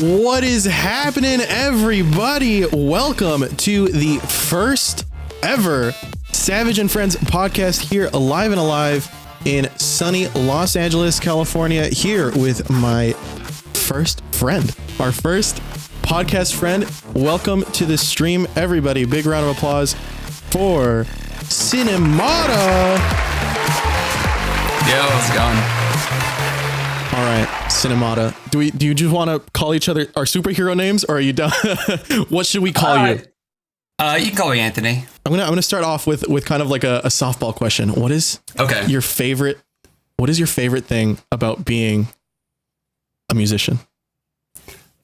What is happening, everybody? Welcome to the first ever Savage and Friends podcast here, alive and alive in sunny Los Angeles, California, here with my first friend, our first podcast friend. Welcome to the stream, everybody. Big round of applause for Synymata. Yo, how's it going? All right, Synymata. Do you just want to call each other our superhero names, or are you done? What should we call you? You can call me Anthony. I'm gonna start off with kind of like a softball question. What is your favorite thing about being a musician?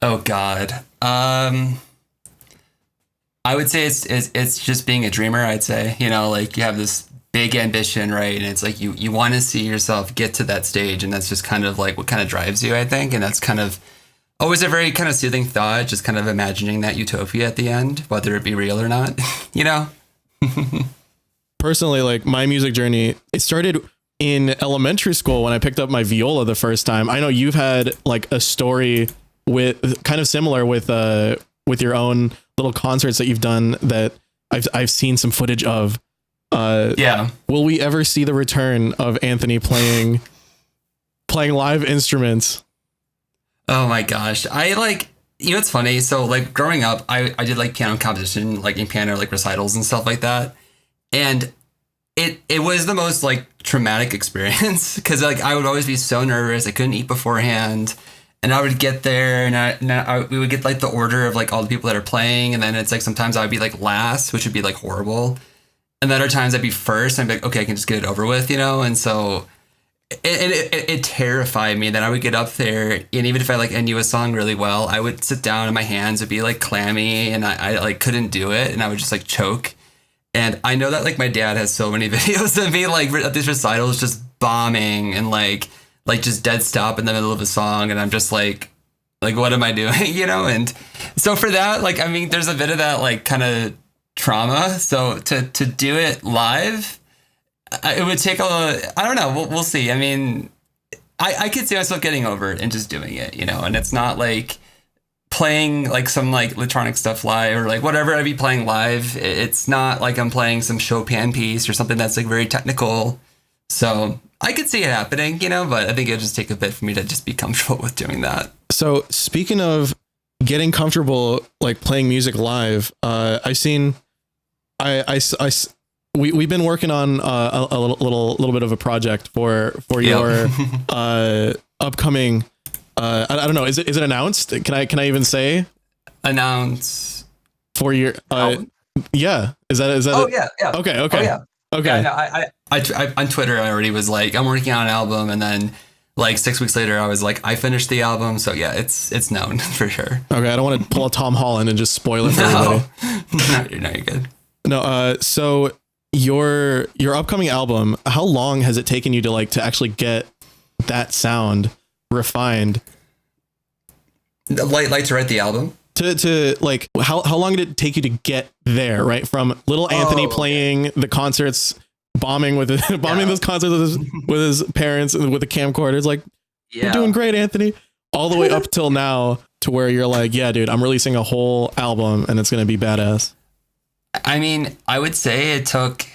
Oh God. I would say it's just being a dreamer. I'd say, like you have this big ambition, right? And it's like you want to see yourself get to that stage, and that's just kind of like what kind of drives you, I think. And that's kind of always a very kind of soothing thought, just kind of imagining that utopia at the end, whether it be real or not, Personally, like my music journey, it started in elementary school when I picked up my viola the first time. I know you've had like a story with kind of similar with your own little concerts that you've done that I've seen some footage of. Will we ever see the return of Anthony playing live instruments? Oh my gosh. It's funny. So like growing up, I did like piano competition, like in piano, like recitals and stuff like that. And it was the most like traumatic experience because like I would always be so nervous. I couldn't eat beforehand. And I would get there and we would get like the order of like all the people that are playing. And then it's like sometimes I would be like last, which would be like horrible. And then other times I'd be first. And I'd be like, okay, I can just get it over with, And so it terrified me that I would get up there. And even if I knew a song really well, I would sit down and my hands would be like clammy and I like couldn't do it. And I would just like choke. And I know that like my dad has so many videos of me like at these recitals just bombing and like just dead stop in the middle of a song. And I'm just like, what am I doing? And so for that, there's a bit of that like kind of trauma. So to do it live, it would take I don't know. We'll see. I mean, I could see myself getting over it and just doing it, and it's not like playing like some like electronic stuff live or like whatever I'd be playing live. It's not like I'm playing some Chopin piece or something that's like very technical. So I could see it happening, but I think it'd just take a bit for me to just be comfortable with doing that. So speaking of getting comfortable, like playing music live, we've been working on a little bit of a project for your upcoming. I don't know. Is it announced? Can I even say announce for your? Yeah. Is that? Oh yeah. Okay. Oh, yeah. Okay. Yeah, I on Twitter I already was like I'm working on an album, and then like 6 weeks later I was like I finished the album. So yeah, it's known for sure. Okay. I don't want to pull a Tom Holland and just spoil it for everybody. No, you're good. No. So your upcoming album, how long has it taken you to actually get that sound refined? Like to write the album? To like how long did it take you to get there, right? From little Anthony playing the concerts, bombing those concerts with his parents and with the camcorder. It's like, you're doing great, Anthony. All the way up till now to where you're like, yeah, dude, I'm releasing a whole album and it's going to be badass. I mean, I would say it took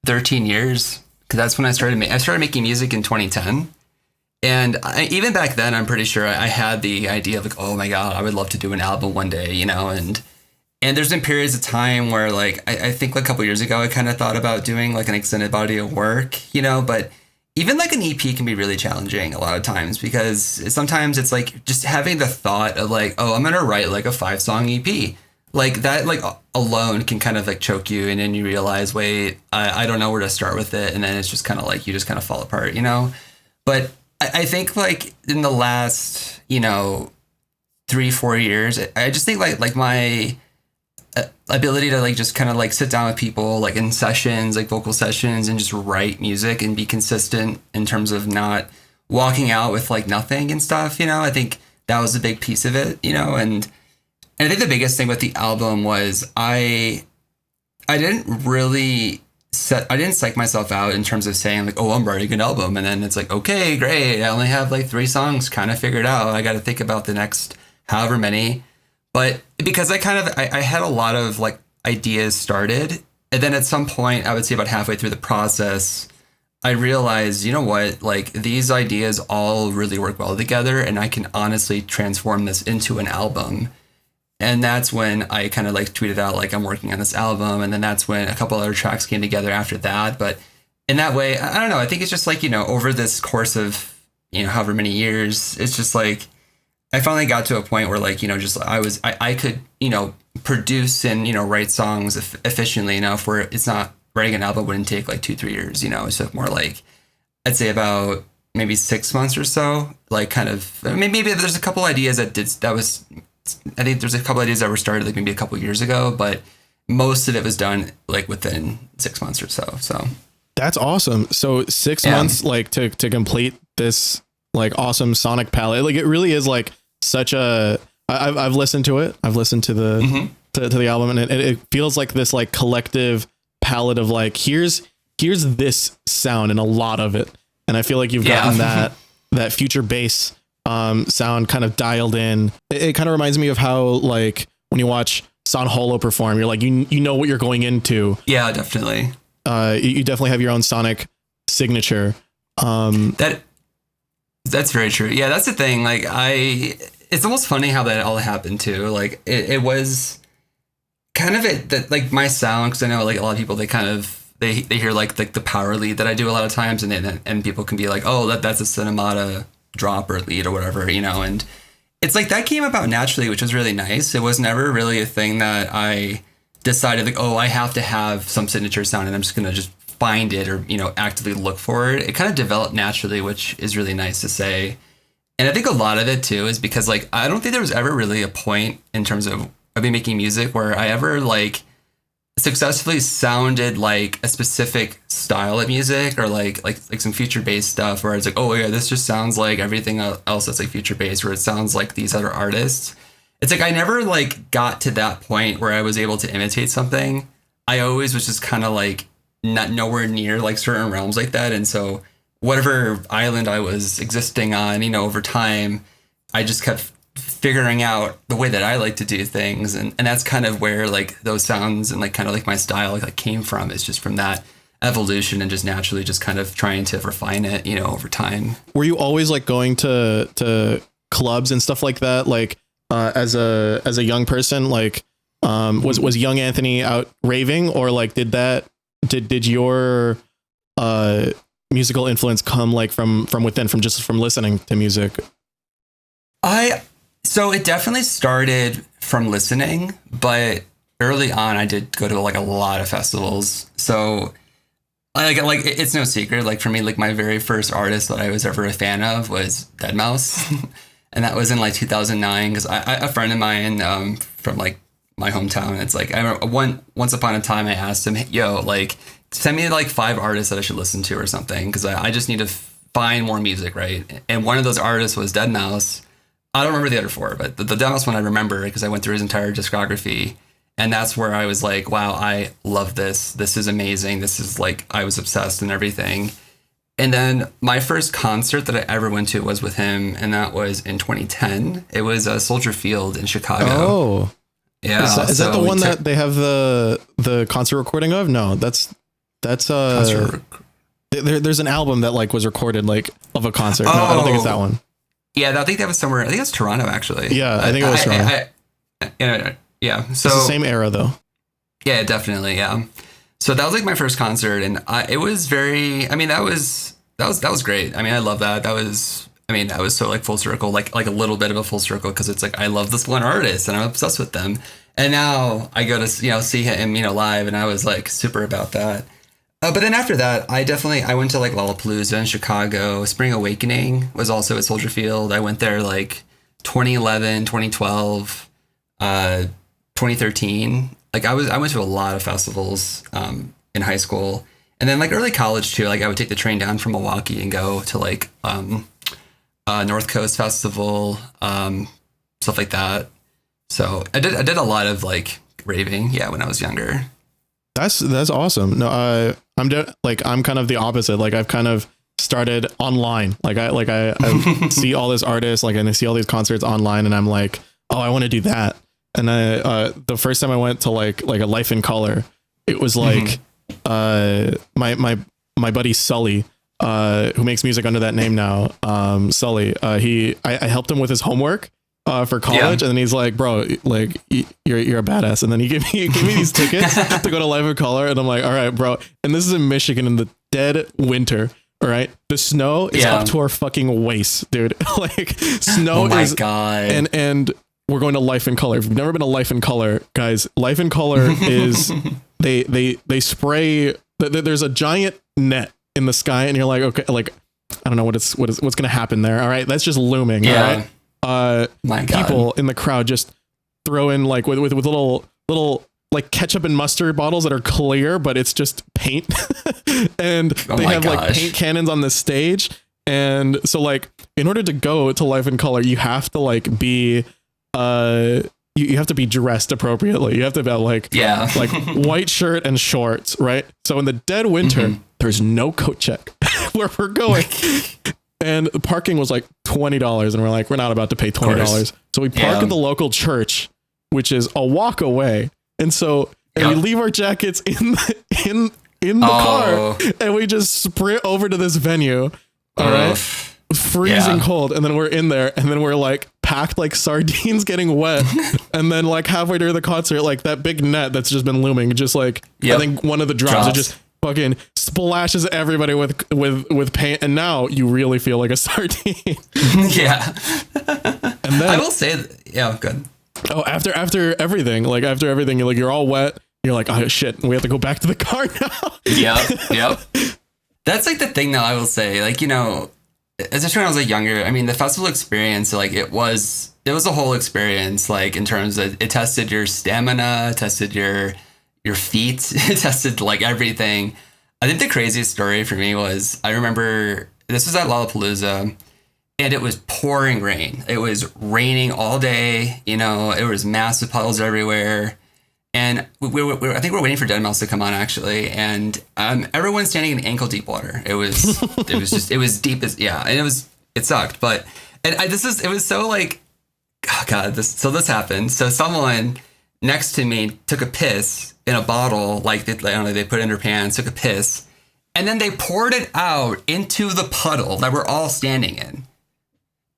13 years because that's when I started making music in 2010. And even back then, I'm pretty sure I had the idea of like, oh my God, I would love to do an album one day, and there's been periods of time where like, I think like a couple years ago, I kind of thought about doing like an extended body of work, but even like an EP can be really challenging a lot of times because sometimes it's like just having the thought of like, oh, I'm going to write like a 5-song EP. Like that, like alone can kind of like choke you. And then you realize, wait, I don't know where to start with it. And then it's just kind of like, you just kind of fall apart, but I think like in the last, 3-4 years, I just think like my ability to like just kind of like sit down with people like in sessions, like vocal sessions, and just write music and be consistent in terms of not walking out with like nothing and stuff, I think that was a big piece of it, and I think the biggest thing with the album was I didn't really I didn't psych myself out in terms of saying like, oh, I'm writing an album. And then it's like, okay, great. I only have like 3 songs kind of figured out. I got to think about the next however many. But because I had a lot of like ideas started, and then at some point, I would say about halfway through the process, I realized, you know what, like these ideas all really work well together, and I can honestly transform this into an album. And that's when I kind of like tweeted out like I'm working on this album, and then that's when a couple other tracks came together after that. But in that way, I don't know. I think it's just like, over this course of, however many years, it's just like I finally got to a point where like, I could, produce and, write songs efficiently enough where it's not writing an album wouldn't take like 2-3 years, it took more like, I'd say about maybe 6 months or so, like kind of, maybe there's a couple ideas I think there's a couple ideas that were started like maybe a couple years ago, but most of it was done like within 6 months or so. So that's awesome. So 6 months, like to complete this like awesome sonic palette. Like it really is like such a, I've listened to it. I've listened to the, to the album, and it feels like this like collective palette of like, here's this sound and a lot of it. And I feel like you've gotten that future bass sound kind of dialed in. It kind of reminds me of how like when you watch San Holo perform, you're like, you know what you're going into. Yeah, definitely. You definitely have your own sonic signature. That's very true. Yeah, that's the thing. Like it's almost funny how that all happened too. Like it was kind of that like my sound, because I know like a lot of people they hear like the power lead that I do a lot of times, and people can be like, oh, that's a Synymata drop or lead or whatever, and it's like that came about naturally, which was really nice. It was never really a thing that I decided like, oh, I have to have some signature sound and I'm just gonna just find it or actively look for it. It kind of developed naturally, which is really nice to say. And I think a lot of it too is because like I don't think there was ever really a point in terms of me making music where I ever like successfully sounded like a specific style of music or like some future bass stuff where it's like, oh yeah, this just sounds like everything else that's like future bass, where it sounds like these other artists. It's like I never like got to that point where I was able to imitate something. I always was just kind of like not nowhere near like certain realms like that. And so whatever island I was existing on, over time, I just kept figuring out the way that I like to do things. And that's kind of where like those sounds and like kind of like my style like came from. It's just from that evolution and just naturally just kind of trying to refine it, over time. Were you always like going to clubs and stuff like that? Like as a young person, like was young Anthony out raving, or like did your musical influence come like from within, from listening to music? So it definitely started from listening, but early on I did go to like a lot of festivals. So like it's no secret, like for me, like my very first artist that I was ever a fan of was deadmau5. And that was in like 2009, because a friend of mine from like my hometown, it's like I remember once upon a time I asked him, yo, like send me like 5 artists that I should listen to or something, because I just need to find more music, right? And one of those artists was deadmau5. I don't remember the other 4, but the deadmau5 one I remember because I went through his entire discography, and that's where I was like, wow, I love this. This is amazing. This is like, I was obsessed and everything. And then my first concert that I ever went to was with him, and that was in 2010. It was Soldier Field in Chicago. Oh, yeah. Is that the one that they have the concert recording of? No, that's there's an album that like was recorded like of a concert. No, I don't think it's that one. Yeah, I think that was somewhere. I think it's Toronto, actually. Yeah, I think it was Toronto. Yeah, so it's the same era, though. Yeah, definitely. Yeah. So that was like my first concert, and it was very. I mean, that was great. I mean, I love that. That was so like full circle, like a little bit of a full circle, because it's like I love this one artist and I'm obsessed with them, and now I go to see him live, and I was like super about that. But then after that, I went to like Lollapalooza in Chicago. Spring Awakening was also at Soldier Field. I went there like 2011, 2012, 2013. Like I went to a lot of festivals in high school, and then like early college too. Like I would take the train down from Milwaukee and go to like North Coast Festival, stuff like that. So I did a lot of like raving, when I was younger. That's awesome. No, I'm kind of the opposite. Like I've kind of started online. I see all this artists, like, and I see all these concerts online, and I'm like, oh, I want to do that. And the first time I went to like a Life in Color, it was like my buddy Sully, who makes music under that name now. Sully, I helped him with his homework for college, and then he's like, bro, like you're a badass. And then he gave me these tickets to go to Life in Color, and I'm like, all right, bro. And this is in Michigan in the dead winter. All right, the snow is up to our fucking waist, dude. Like snow is. God. And we're going to Life in Color. If you've never been to Life in Color, guys, Life in Color is they spray. There's a giant net in the sky, and you're like, okay, like I don't know what's gonna happen there. All right, that's just looming. Yeah. All right? My God. People in the crowd just throw in like with little like ketchup and mustard bottles that are clear, but it's just paint, and they have like paint cannons on the stage. And so like in order to go to Life in Color, you have to like be you have to be dressed appropriately. You have to have like white shirt and shorts, right? So in the dead winter, there's no coat check where we're going. And the parking was like $20, and we're like, we're not about to pay $20. So we park at the local church, which is a walk away. And so we leave our jackets in the car, and we just sprint over to this venue. All right. Freezing cold, and then we're in there, and then we're like packed like sardines getting wet. And then like halfway through the concert, like that big net that's just been looming, just like I think one of the drums, it just fucking splashes everybody with paint, and now you really feel like a sardine. And then I will say good. Oh, after everything, you're all wet, you're like, oh shit, we have to go back to the car now. That's like the thing though, I will say, like, you know, especially when I was like younger, I mean, the festival experience, like it was a whole experience, like in terms of it tested your stamina, tested your feet, it tested like everything. I think the craziest story for me was, I remember this was at Lollapalooza, and it was pouring rain. It was raining all day, you know, it was massive puddles everywhere. And I think we're waiting for Dead Mouse to come on, actually. And everyone's standing in ankle deep water. It was deep as, and it sucked. But, it was so like, oh God, this happened. So someone next to me took a piss in a bottle, like they put it in their pants, took a piss, and then they poured it out into the puddle that we're all standing in.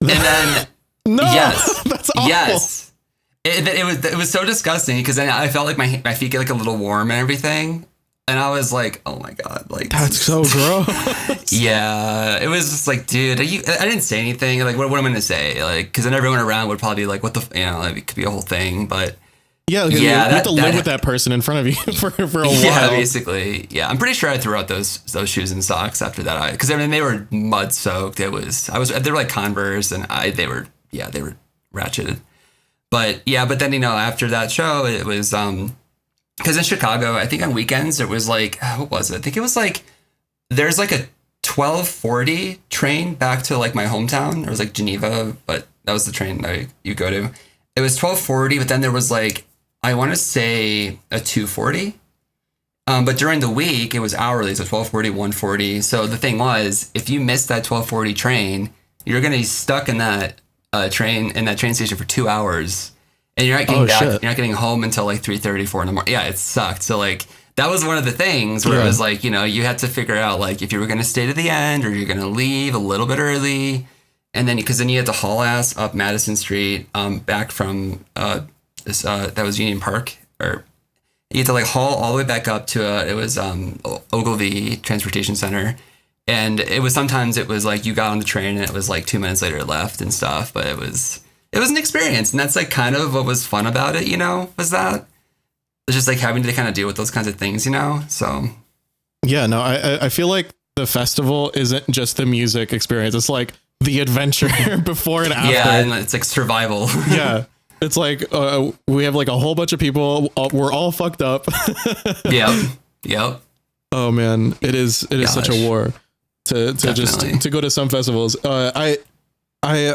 And then, that's awful. Yes. It was so disgusting, because then I felt like my feet get like a little warm and everything, and I was like, oh my God, like that's so gross. It was just like, dude, I didn't say anything. Like, what am I gonna say? Like, because then everyone around would probably be like, what the, you know, like, it could be a whole thing. But you have to live with that person in front of you for a while. Yeah, basically. Yeah, I'm pretty sure I threw out those shoes and socks after that. Because I mean, they were mud soaked. They were like Converse, and they were ratcheted. But then, you know, after that show, it was, because in Chicago, I think on weekends, it was like, what was it? I think it was like, there's like a 12:40 train back to like my hometown. It was like Geneva, but that was the train that you go to. It was 12:40, but then there was like, I want to say a 2:40. But during the week, it was hourly, so 12:40, 1:40. So the thing was, if you missed that 12:40 train, you're going to be stuck in that train station for 2 hours, and you're not getting back. Shit. You're not getting home until like 3:30, 4 in the morning. Yeah, it sucked. So like that was one of the things where it was like, you know, you had to figure out like if you were going to stay to the end or you're going to leave a little bit early, and then because you had to haul ass up Madison Street back from that was Union Park, or you had to like haul all the way back up to it was Ogilvy Transportation Center. And sometimes it was like you got on the train and it was like 2 minutes later it left and stuff. But it was an experience. And that's like kind of what was fun about it, you know, was that it's just like having to kind of deal with those kinds of things, you know? So. Yeah, no, I feel like the festival isn't just the music experience. It's like the adventure before and after. Yeah, and it's like survival. Yeah. It's like we have like a whole bunch of people. We're all fucked up. Yep. Oh, man. It is such a war. To go to some festivals. I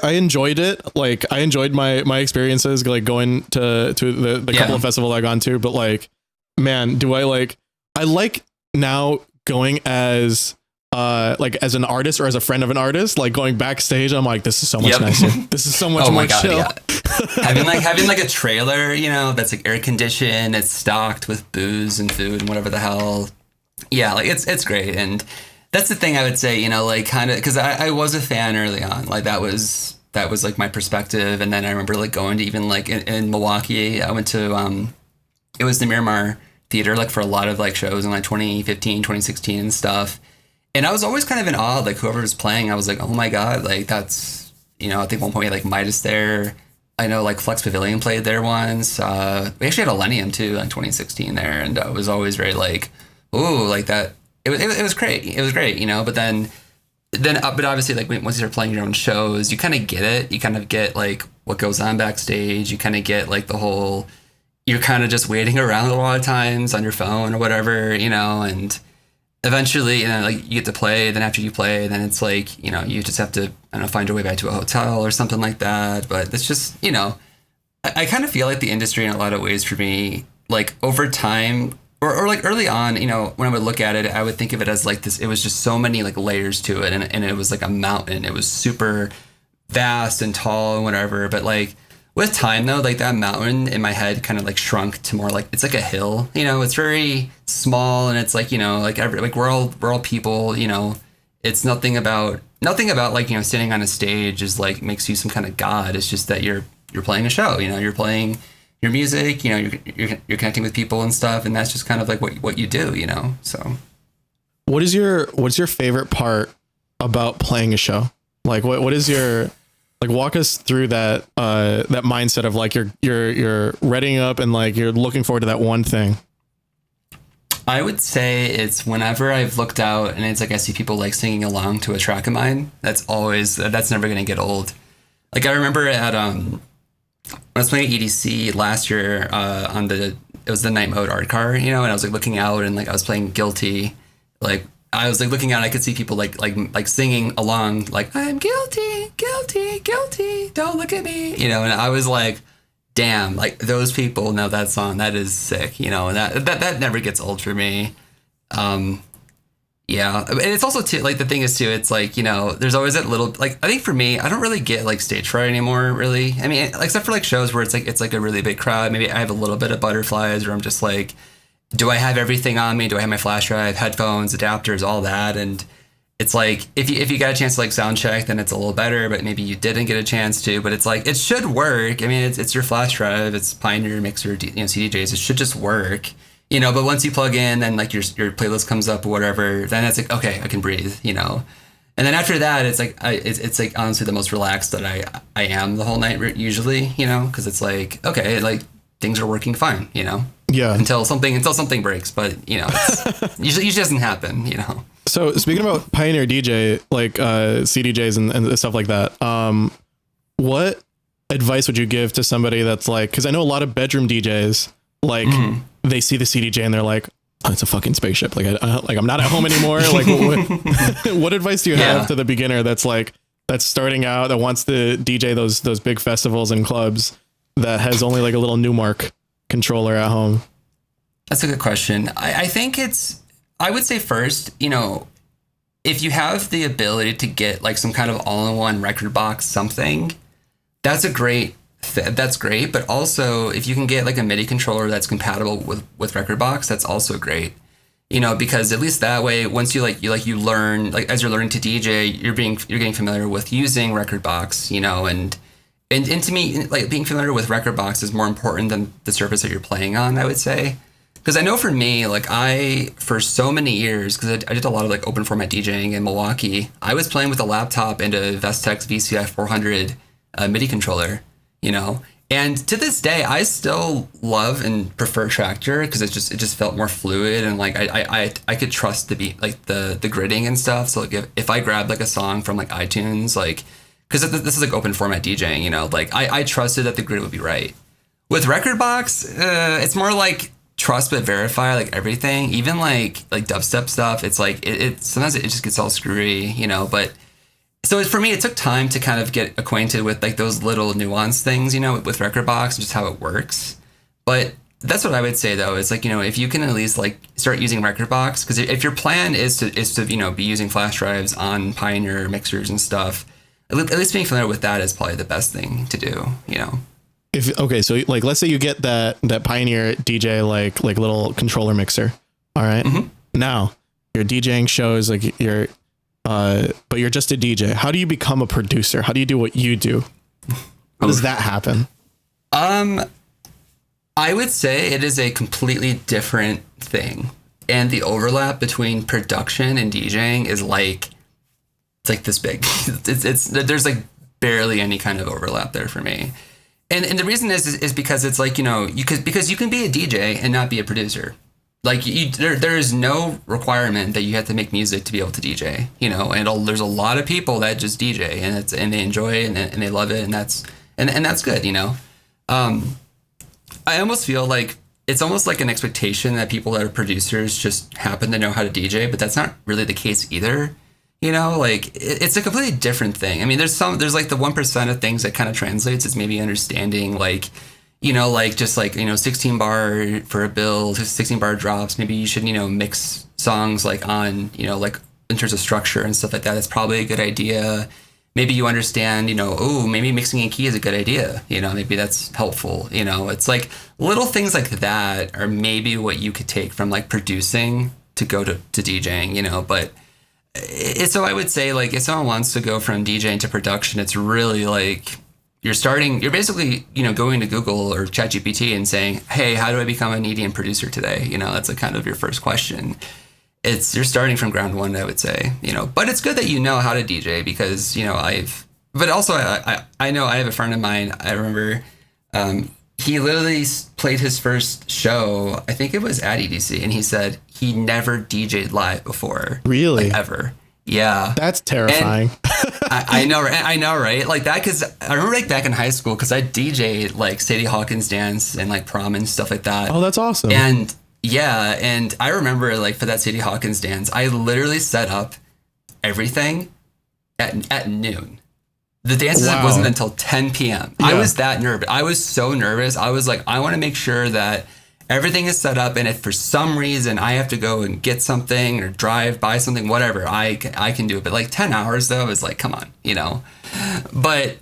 enjoyed it. Like I enjoyed my experiences, like going to the couple of festivals I've gone to, but like, man, I like now going as as an artist or as a friend of an artist, like going backstage. I'm like, this is so much nicer. This is so much more chill. having like a trailer, you know, that's like air conditioned, it's stocked with booze and food and whatever the hell. Yeah, like it's great. And that's the thing I would say, you know, like kind of, because I was a fan early on. Like that was like my perspective. And then I remember like going to even like in Milwaukee, I went to, it was the Miramar Theater, like for a lot of like shows in like 2015, 2016 and stuff. And I was always kind of in awe, like whoever was playing, I was like, oh my God, like that's, you know, I think one point we had like Midas there. I know like Flex Pavilion played there once. We actually had Millennium too in 2016 there. And I was always very like, ooh, like that. It was great. It was great, you know, but but obviously like once you start playing your own shows, you kind of get it. You kind of get like what goes on backstage. You kind of get like the whole, you're kind of just waiting around a lot of times on your phone or whatever, you know, and eventually, you know, like you get to play. Then after you play, then it's like, you know, you just have to, I don't know, find your way back to a hotel or something like that. But it's just, you know, I kind of feel like the industry in a lot of ways for me, like over time or like early on, you know, when I would look at it, I would think of it as like this, it was just so many like layers to it. And it was like a mountain. It was super vast and tall and whatever. But like with time though, like that mountain in my head kind of like shrunk to more like, it's like a hill, you know, it's very small and it's like, you know, like we're all people, you know, it's nothing about like, you know, standing on a stage is like makes you some kind of god. It's just that you're playing a show, you know, you're playing your music, you know, you're connecting with people and stuff, and that's just kind of like what you do, you know. So, what's your favorite part about playing a show? Like, what is your, like, walk us through that that mindset of like you're readying up and like you're looking forward to that one thing. I would say it's whenever I've looked out and it's like I see people like singing along to a track of mine. That's never gonna get old. Like I remember at when I was playing at EDC last year it was the night mode art car, you know, and I was like looking out and like I was playing Guilty, like I was like looking out and I could see people like singing along like I'm guilty, guilty, guilty, don't look at me, you know, and I was like, damn, like those people know that song, that is sick, you know, and that never gets old for me. Yeah, and it's also too, like the thing is too, it's like, you know, there's always that little, like I think for me, I don't really get like stage fright anymore, really. I mean, except for like shows where it's like a really big crowd. Maybe I have a little bit of butterflies, or I'm just like, do I have everything on me? Do I have my flash drive, headphones, adapters, all that? And it's like if you got a chance to like sound check, then it's a little better. But maybe you didn't get a chance to. But it's like it should work. I mean, it's your flash drive, it's Pioneer mixer, you know, CDJs. It should just work. You know, but once you plug in, then like your playlist comes up or whatever, then it's like, okay, I can breathe, you know. And then after that, it's like it's like honestly the most relaxed that I am the whole night usually, you know, because it's like, okay, like things are working fine, you know. Yeah. Until something breaks, but you know, it's usually doesn't happen, you know. So speaking about Pioneer DJ, like CDJs and stuff like that, what advice would you give to somebody that's like, because I know a lot of bedroom DJs, like they see the CDJ and they're like, oh, it's a fucking spaceship. Like I'm not at home anymore. Like what advice do you have to the beginner that's starting out, that wants to DJ those big festivals and clubs, that has only like a little Newmark controller at home? That's a good question. I think I would say first, you know, if you have the ability to get like some kind of all-in-one record box, something, that's great. But also if you can get like a MIDI controller that's compatible with rekordbox, that's also great, you know, because at least that way, once you learn, like as you're learning to DJ, you're getting familiar with using rekordbox, you know, and to me, like being familiar with rekordbox is more important than the surface that you're playing on, I would say. Because I know for me, like for so many years, because I did a lot of like open format DJing in Milwaukee, I was playing with a laptop and a Vestex VCI 400 MIDI controller, you know, and to this day I still love and prefer Traktor because it just felt more fluid, and like I could trust the beat, like the gridding and stuff. So like if I grabbed like a song from like iTunes, like because this is like open format DJing, you know, like I trusted that the grid would be right. With rekordbox, it's more like trust but verify, like everything, even like dubstep stuff. It's like it sometimes it just gets all screwy, you know, but. So for me, it took time to kind of get acquainted with like those little nuanced things, you know, with rekordbox and just how it works. But that's what I would say though, is like, you know, if you can at least like start using rekordbox, because if your plan is to you know, be using flash drives on Pioneer mixers and stuff, at least being familiar with that is probably the best thing to do, you know. so like let's say you get that Pioneer DJ like little controller mixer. All right. Mm-hmm. Now you're DJing shows, like but you're just a DJ. How do you become a producer? How do you do what you do? How does that happen? I would say it is a completely different thing. And the overlap between production and DJing is like, it's like this big. It's there's like barely any kind of overlap there for me. And the reason is because it's like, because you can be a DJ and not be a producer. Like there is no requirement that you have to make music to be able to DJ, and there's a lot of people that just DJ and they enjoy it and they love it. And that's good. I almost feel like it's almost like an expectation that people that are producers just happen to know how to DJ, but that's not really the case either. Like it's a completely different thing. I mean, there's like the 1% of things that kind of translates. It's maybe understanding like, just like, 16 bar for a build, 16 bar drops. Maybe you should, mix songs like on, like in terms of structure and stuff like that. It's probably a good idea. Maybe you understand, maybe mixing in key is a good idea. Maybe that's helpful. It's like little things like that are maybe what you could take from like producing to go to DJing, but so I would say like if someone wants to go from DJing to production, it's really like you're basically, going to Google or ChatGPT and saying, hey, how do I become an EDM producer today? That's like kind of your first question. You're starting from ground one, I would say, but it's good that you know how to DJ because, but also I know I have a friend of mine. I remember he literally played his first show. I think it was at EDC, and he said he never DJ'd live before. Really? Like, ever. Yeah. That's terrifying. I know, right? Like that, because I remember like back in high school, because I DJ'd like Sadie Hawkins dance and like prom and stuff like that. Oh, that's awesome. And yeah, and I remember like for that Sadie Hawkins dance, I literally set up everything at noon. The dance wasn't until 10 p.m. Yeah. I was that nervous. I was so nervous. I was like, I want to make sure that everything is set up, and if for some reason I have to go and get something or drive by something, whatever, I can do it. But like 10 hours though is like, come on, But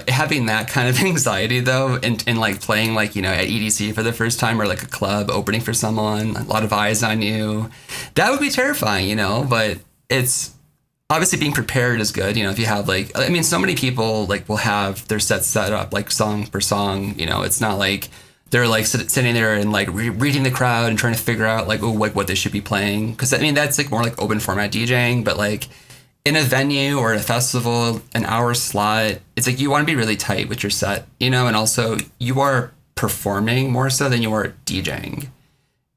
having that kind of anxiety though, and like playing like, at EDC for the first time, or like a club opening for someone, a lot of eyes on you, that would be terrifying, but it's obviously being prepared is good. If you have like, I mean, so many people like will have their sets set up like song per song, it's not like they're like sitting there and like reading the crowd and trying to figure out like, like what they should be playing. Cause I mean, that's like more like open format DJing, but like in a venue or a festival, an hour slot, it's like you want to be really tight with your set, and also you are performing more so than you are DJing.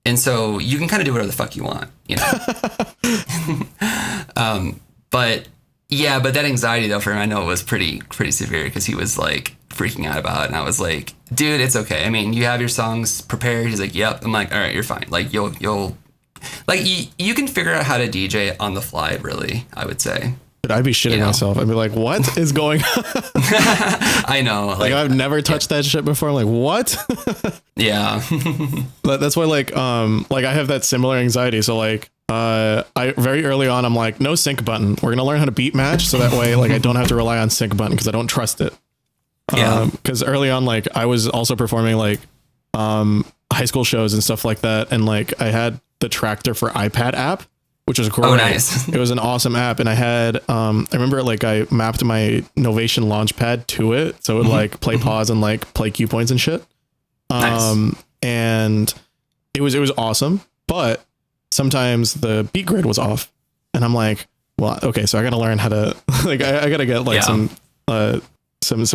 And so you can kind of do whatever the fuck you want, but that anxiety though for him, I know it was pretty severe, because he was like freaking out about it. And I was like, dude, it's okay. I mean, you have your songs prepared. He's like, yep. I'm like, all right, you're fine. Like you'll like you can figure out how to DJ on the fly, really, I would say. But I'd be shitting myself. I'd be like, what is going on? I know. Like I've never touched that shit before. I'm like, what? Yeah. But that's why like I have that similar anxiety. So like I very early on, I'm like, no sync button. We're going to learn how to beat match. So that way, like I don't have to rely on sync button, because I don't trust it. Yeah. Because early on, like I was also performing like high school shows and stuff like that. And like I had the Tractor for iPad app, which was great. Oh, nice. It was an awesome app. And I had, I remember like I mapped my Novation Launchpad to it. So it would like play pause and like play cue points and shit. Nice. And it was awesome, but sometimes the beat grid was off, and I'm like, well, okay, so I got to learn how to like, I got to get like some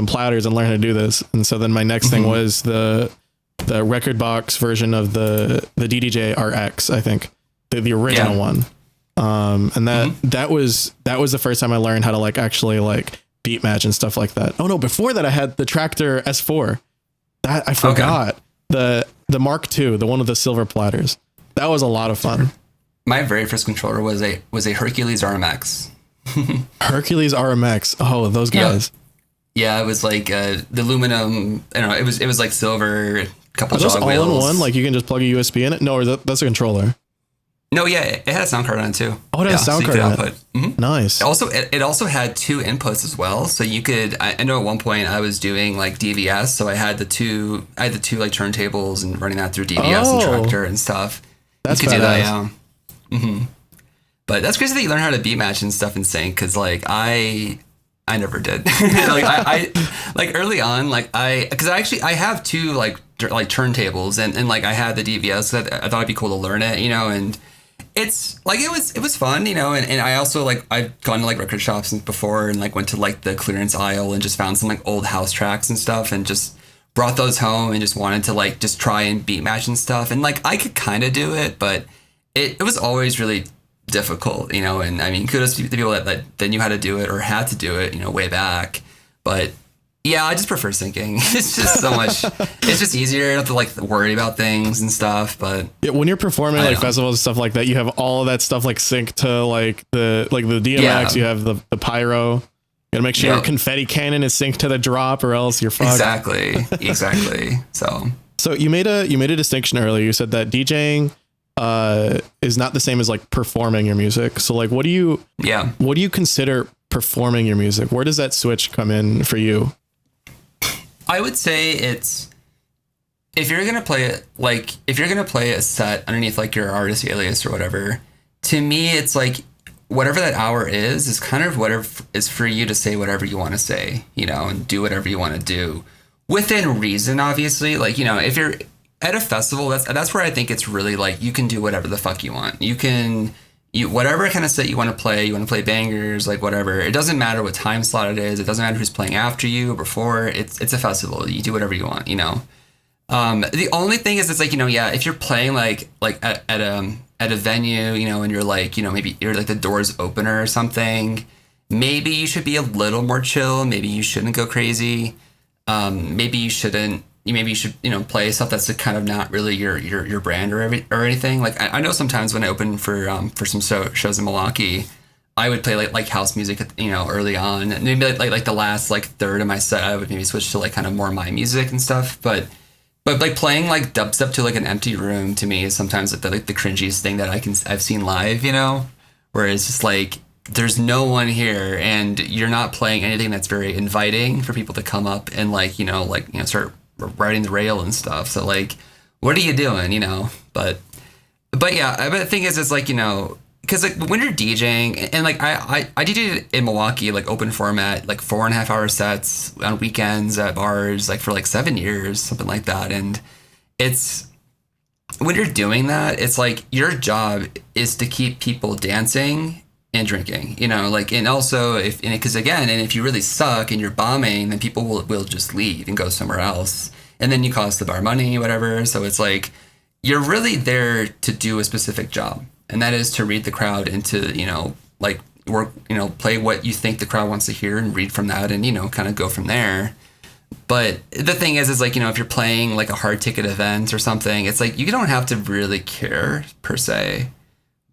platters and learn how to do this. And so then my next thing was the record box version of the DDJ RX, I think the original one. And that was the first time I learned how to like actually like beat match and stuff like that. Oh no, before that I had the Tractor S4. That I forgot. Okay. The Mark II, the one with the silver platters. That was a lot of fun. My very first controller was a Hercules RMX. Hercules RMX. Oh, those guys. Yeah, it was like the aluminum. I don't know. It was like silver. Couple Are those jog all wheels. in one? Like you can just plug a USB in it? No, or that's a controller. No, yeah, it had a sound card on it too. Oh, it had a sound card on it. Mm-hmm. Nice. Also, it also had 2 inputs as well. So you could, I know at one point I was doing like DVS, so I had the two like turntables and running that through DVS and Tractor and stuff. That's you could badass. do that, yeah. Mm-hmm. But that's crazy that you learn how to beat match and stuff in sync, because like I never did. Like I like early on, like because I have 2 like turntables and like I had the DVS, so I thought it'd be cool to learn it, and it's like it was fun, and I also like I've gone to like record shops before and like went to like the clearance aisle and just found some like old house tracks and stuff and just brought those home and just wanted to like just try and beat match and stuff, and like I could kind of do it, but it was always really difficult, and I mean kudos to the people that knew how to do it or had to do it, way back. But yeah, I just prefer syncing. It's just so much. It's just easier. You don't have to like worry about things and stuff. But yeah, when you're performing like festivals and stuff like that, you have all of that stuff like synced to like the DMX. Yeah. You have the pyro. You gotta make sure your confetti cannon is synced to the drop, or else you're fucked. Exactly. So you made a distinction earlier. You said that DJing is not the same as like performing your music. So like, what do you consider performing your music? Where does that switch come in for you? I would say it's if you're gonna play a set underneath like your artist alias or whatever. To me, it's like whatever that hour is kind of whatever is for you to say whatever you want to say, and do whatever you want to do within reason. Obviously, like if you're at a festival, that's where I think it's really like you can do whatever the fuck you want. Whatever kind of set you want to play bangers, like whatever. It doesn't matter what time slot it is. It doesn't matter who's playing after you or before. It's a festival. You do whatever you want, The only thing is, it's like, if you're playing like at a venue, and you're like, maybe you're like the doors opener or something, maybe you should be a little more chill. Maybe you shouldn't go crazy. Maybe you shouldn't. Maybe you should, play stuff that's kind of not really your brand or anything. Like I know sometimes when I open for some shows in Milwaukee, I would play like house music, early on, and maybe like the last like third of my set, I would maybe switch to like kind of more my music and stuff. But like playing like dubstep to like an empty room to me is sometimes like the cringiest thing that I've seen live, where it's just like there's no one here and you're not playing anything that's very inviting for people to come up and start riding the rail and stuff. So like, what are you doing, but yeah, but the thing is, it's like, because like when you're DJing and like I DJed in Milwaukee, like open format, like 4.5 hour sets on weekends at bars, like for like 7 years, something like that. And it's when you're doing that, it's like your job is to keep people dancing and drinking, and also if you really suck and you're bombing, then people will just leave and go somewhere else. And then you cost the bar money, whatever. So it's like, you're really there to do a specific job. And that is to read the crowd into, work, play what you think the crowd wants to hear and read from that and, kind of go from there. But the thing is like, if you're playing like a hard ticket event or something, it's like, you don't have to really care per se,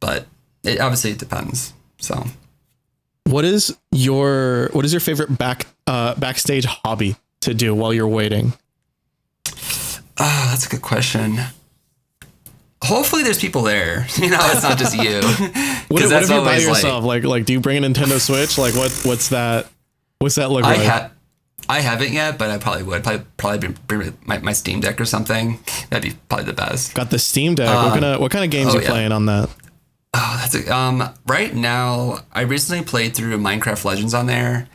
but it depends. So, what is your favorite backstage hobby to do while you're waiting? Oh, that's a good question. Hopefully, there's people there. It's not just you. What if you're by yourself? Like, do you bring a Nintendo Switch? Like, what's that? What's that look like? I haven't yet, but I probably would. Probably bring my Steam Deck or something. That'd be probably the best. Got the Steam Deck. What kind of games are you playing on that? Oh, that's right now. I recently played through Minecraft Legends on there.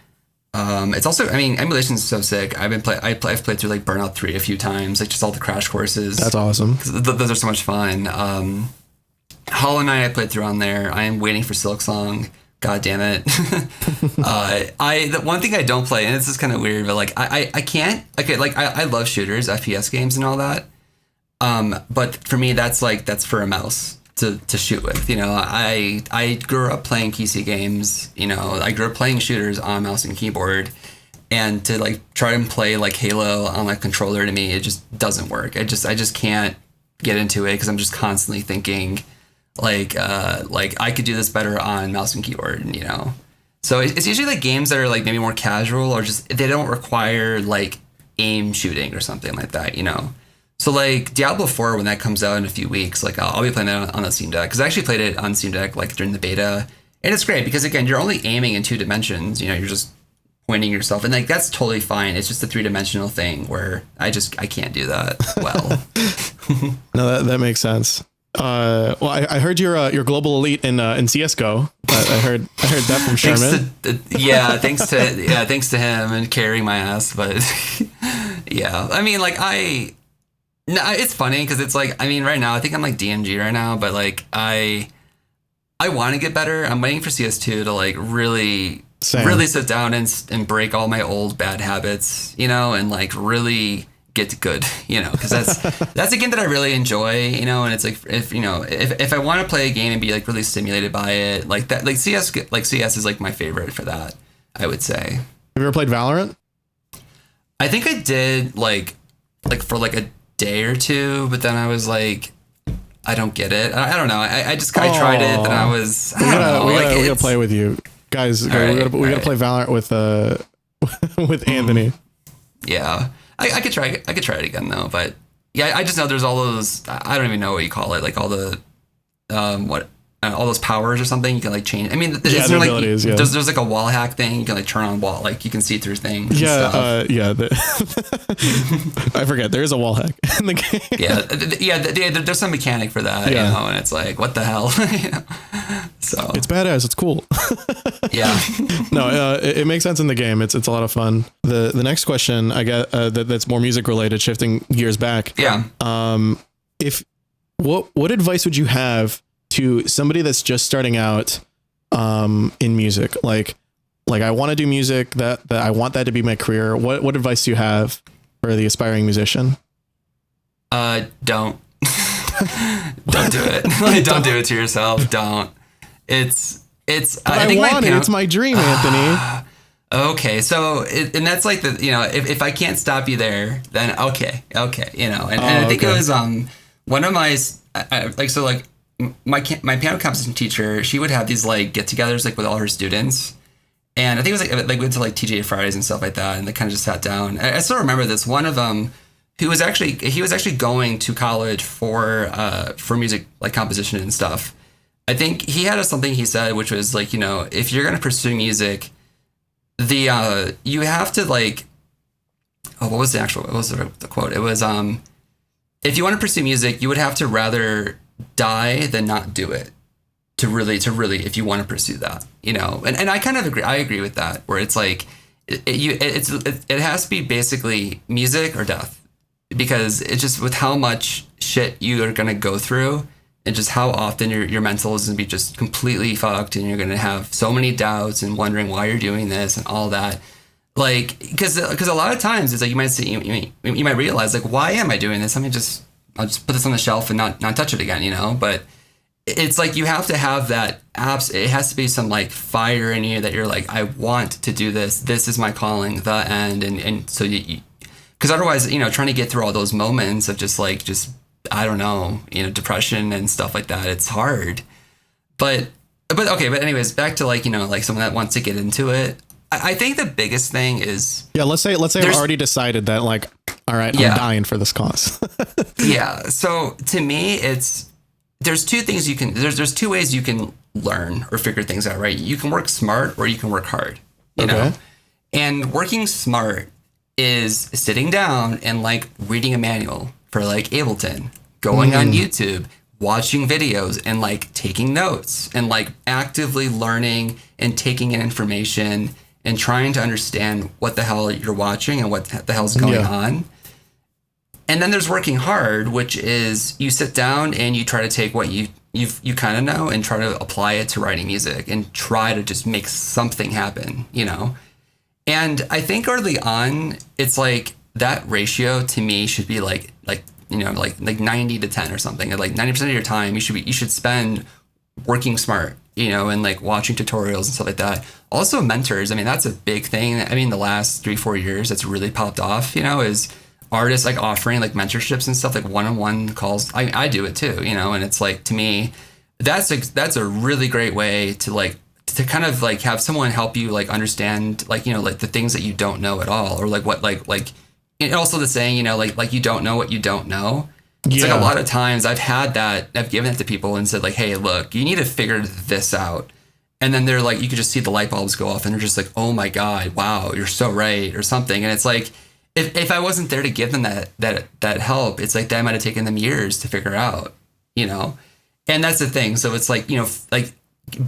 It's also, emulation is so sick. I've played through like Burnout 3 a few times, like just all the crash courses. That's awesome. Those are so much fun. Hollow Knight I played through on there. I am waiting for Silksong. God damn it. The one thing I don't play, and this is kind of weird, but like I can't. Okay, like I love shooters, FPS games, and all that. But for me, that's for a mouse to shoot with. I grew up playing PC games. I grew up playing shooters on mouse and keyboard, and to like try and play like Halo on like controller, to me it just doesn't work. I just can't get into it because I'm just constantly thinking like I could do this better on mouse and keyboard. So it's usually like games that are like maybe more casual or just they don't require like aim shooting or something like that. So like Diablo 4, when that comes out in a few weeks, like I'll be playing that on the Steam Deck, because I actually played it on Steam Deck like during the beta, and it's great because again, you're only aiming in 2 dimensions. You know, you're just pointing yourself, and like that's totally fine. It's just a 3-dimensional thing where I can't do that well. No, that makes sense. Well, I heard you're global elite in CS:GO. I heard that from Sherman. Thanks to him and carrying my ass. But yeah, I mean, like no, it's funny because it's like, I mean, right now I think I'm like DMG right now, but like I want to get better. I'm waiting for CS2 to like really sit down and break all my old bad habits, you know, and like really get good, you know, because that's a game that I really enjoy, you know, and it's like if I want to play a game and be like really stimulated by it, like that, like CS is like my favorite for that, I would say. Have you ever played Valorant? I think I did like for like a day or two, but then I was like, I don't get it. I don't know. I tried it, and I was. We gotta play with you guys. We gotta play Valorant with Anthony. Yeah, I could try. I could try it again though, but yeah, I just know there's all those. I don't even know what you call it. Like all the all those powers or something you can like change. I mean, there's like a wall hack thing. You can like turn on wall, like you can see through things. Yeah, I forget there is a wall hack in the game. There's some mechanic for that, you know, and it's like, what the hell, you know? So it's badass. It's cool. Yeah. No, it makes sense in the game. It's a lot of fun. The next question I get that's more music related, shifting gears back. Yeah. What advice would you have to somebody that's just starting out in music? Like I want to do music, that I want that to be my career. What advice do you have for the aspiring musician? Don't do it. Like, don't do it to yourself. Don't. It's it's my dream, Anthony. Okay. So, and that's like you know, if I can't stop you there, then okay. You know, and I think it was, one of my, my piano composition teacher, she would have these like get-togethers like with all her students, and I think it was like we went to like TJ Fridays and stuff like that, and they kind of just sat down. I still remember this. One of them, he was actually going to college for music, like composition and stuff. I think he had something he said, which was like, you know, if you're gonna pursue music, you have to like, what was the quote? It was if you want to pursue music, you would have to rather die than not do it to really if you want to pursue that, you know. And I kind of agree with that, where it's like it has to be basically music or death, because it's just with how much shit you are going to go through and just how often your mental is going to be just completely fucked, and you're going to have so many doubts and wondering why you're doing this and all that. Like, because a lot of times it's like you might realize, like, why am I doing this? I'll just put this on the shelf and not touch it again, you know. But it's like you have to have that it has to be some like fire in you that you're like, I want to do this. This is my calling, the end. And so because otherwise, you know, trying to get through all those moments of just I don't know, you know, depression and stuff like that, it's hard. But anyways, back to like, you know, like someone that wants to get into it. I think the biggest thing is, let's say I've already decided that, like, all right, I'm dying for this cause. Yeah. So to me, there's two things there's two ways you can learn or figure things out, right? You can work smart or you can work hard, you know? And working smart is sitting down and like reading a manual for like Ableton, going on YouTube, watching videos and like taking notes and like actively learning and taking in information and trying to understand what the hell you're watching and what the hell's going on. And then there's working hard, which is you sit down and you try to take what you kind of know and try to apply it to writing music and try to just make something happen, you know? And I think early on, it's like that ratio to me should be like you know, like 90 to 10 or something. Like 90% of your time you should spend working smart, you know, and like watching tutorials and stuff like that. Also mentors. I mean, that's a big thing. I mean, the last 3-4 years that's really popped off, you know, is artists like offering like mentorships and stuff, like one-on-one calls. I do it too, you know, and it's like, to me, that's a really great way to kind of like have someone help you like understand, like, you know, like the things that you don't know at all, or like what like and also the saying, like you don't know what you don't know. It's like a lot of times I've given it to people and said like, hey, look, you need to figure this out. And then they're like, you could just see the light bulbs go off and they're just like, oh my God, wow, you're so right, or something. And it's like, if I wasn't there to give them that help, it's like that might have taken them years to figure out, and that's the thing. So it's like, like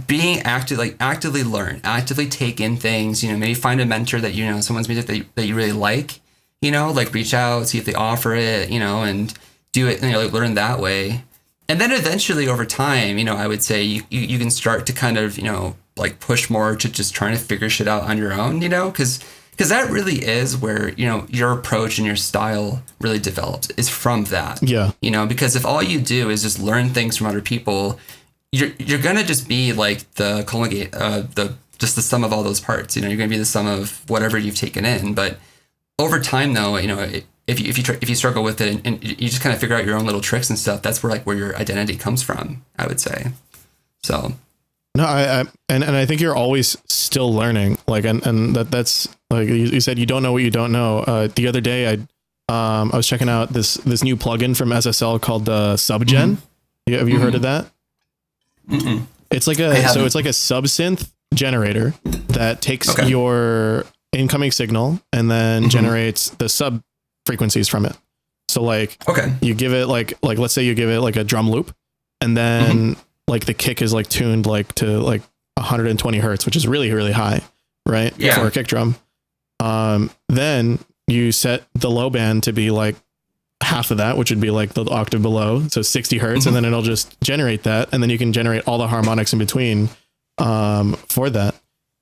being actively learn, actively take in things, maybe find a mentor that, someone's music that you really like, like reach out, see if they offer it, and do it, like learn that way. And then eventually over time, I would say you can start to kind of, like push more to just trying to figure shit out on your own, because that really is where, your approach and your style really develops, is from that. Yeah. Because if all you do is just learn things from other people, you're going to just be like the colligate, just the sum of all those parts. You're going to be the sum of whatever you've taken in. But over time, though, if you struggle with it and you just kind of figure out your own little tricks and stuff, that's where your identity comes from, I would say. So. No, I think you're always still learning. Like, and that's like you said, you don't know what you don't know. The other day, I was checking out this new plugin from SSL called Subgen. Mm-hmm. Have you heard of that? Mm-mm. It's like it's like a sub-synth generator that takes your incoming signal and then generates the sub frequencies from it. So like, you give it like let's say you give it like a drum loop, and then like the kick is like tuned like to like 120 hertz, which is really, really high, right? Yeah. For a kick drum. Then you set the low band to be like half of that, which would be like the octave below, so 60 hertz, and then it'll just generate that, and then you can generate all the harmonics in between for that,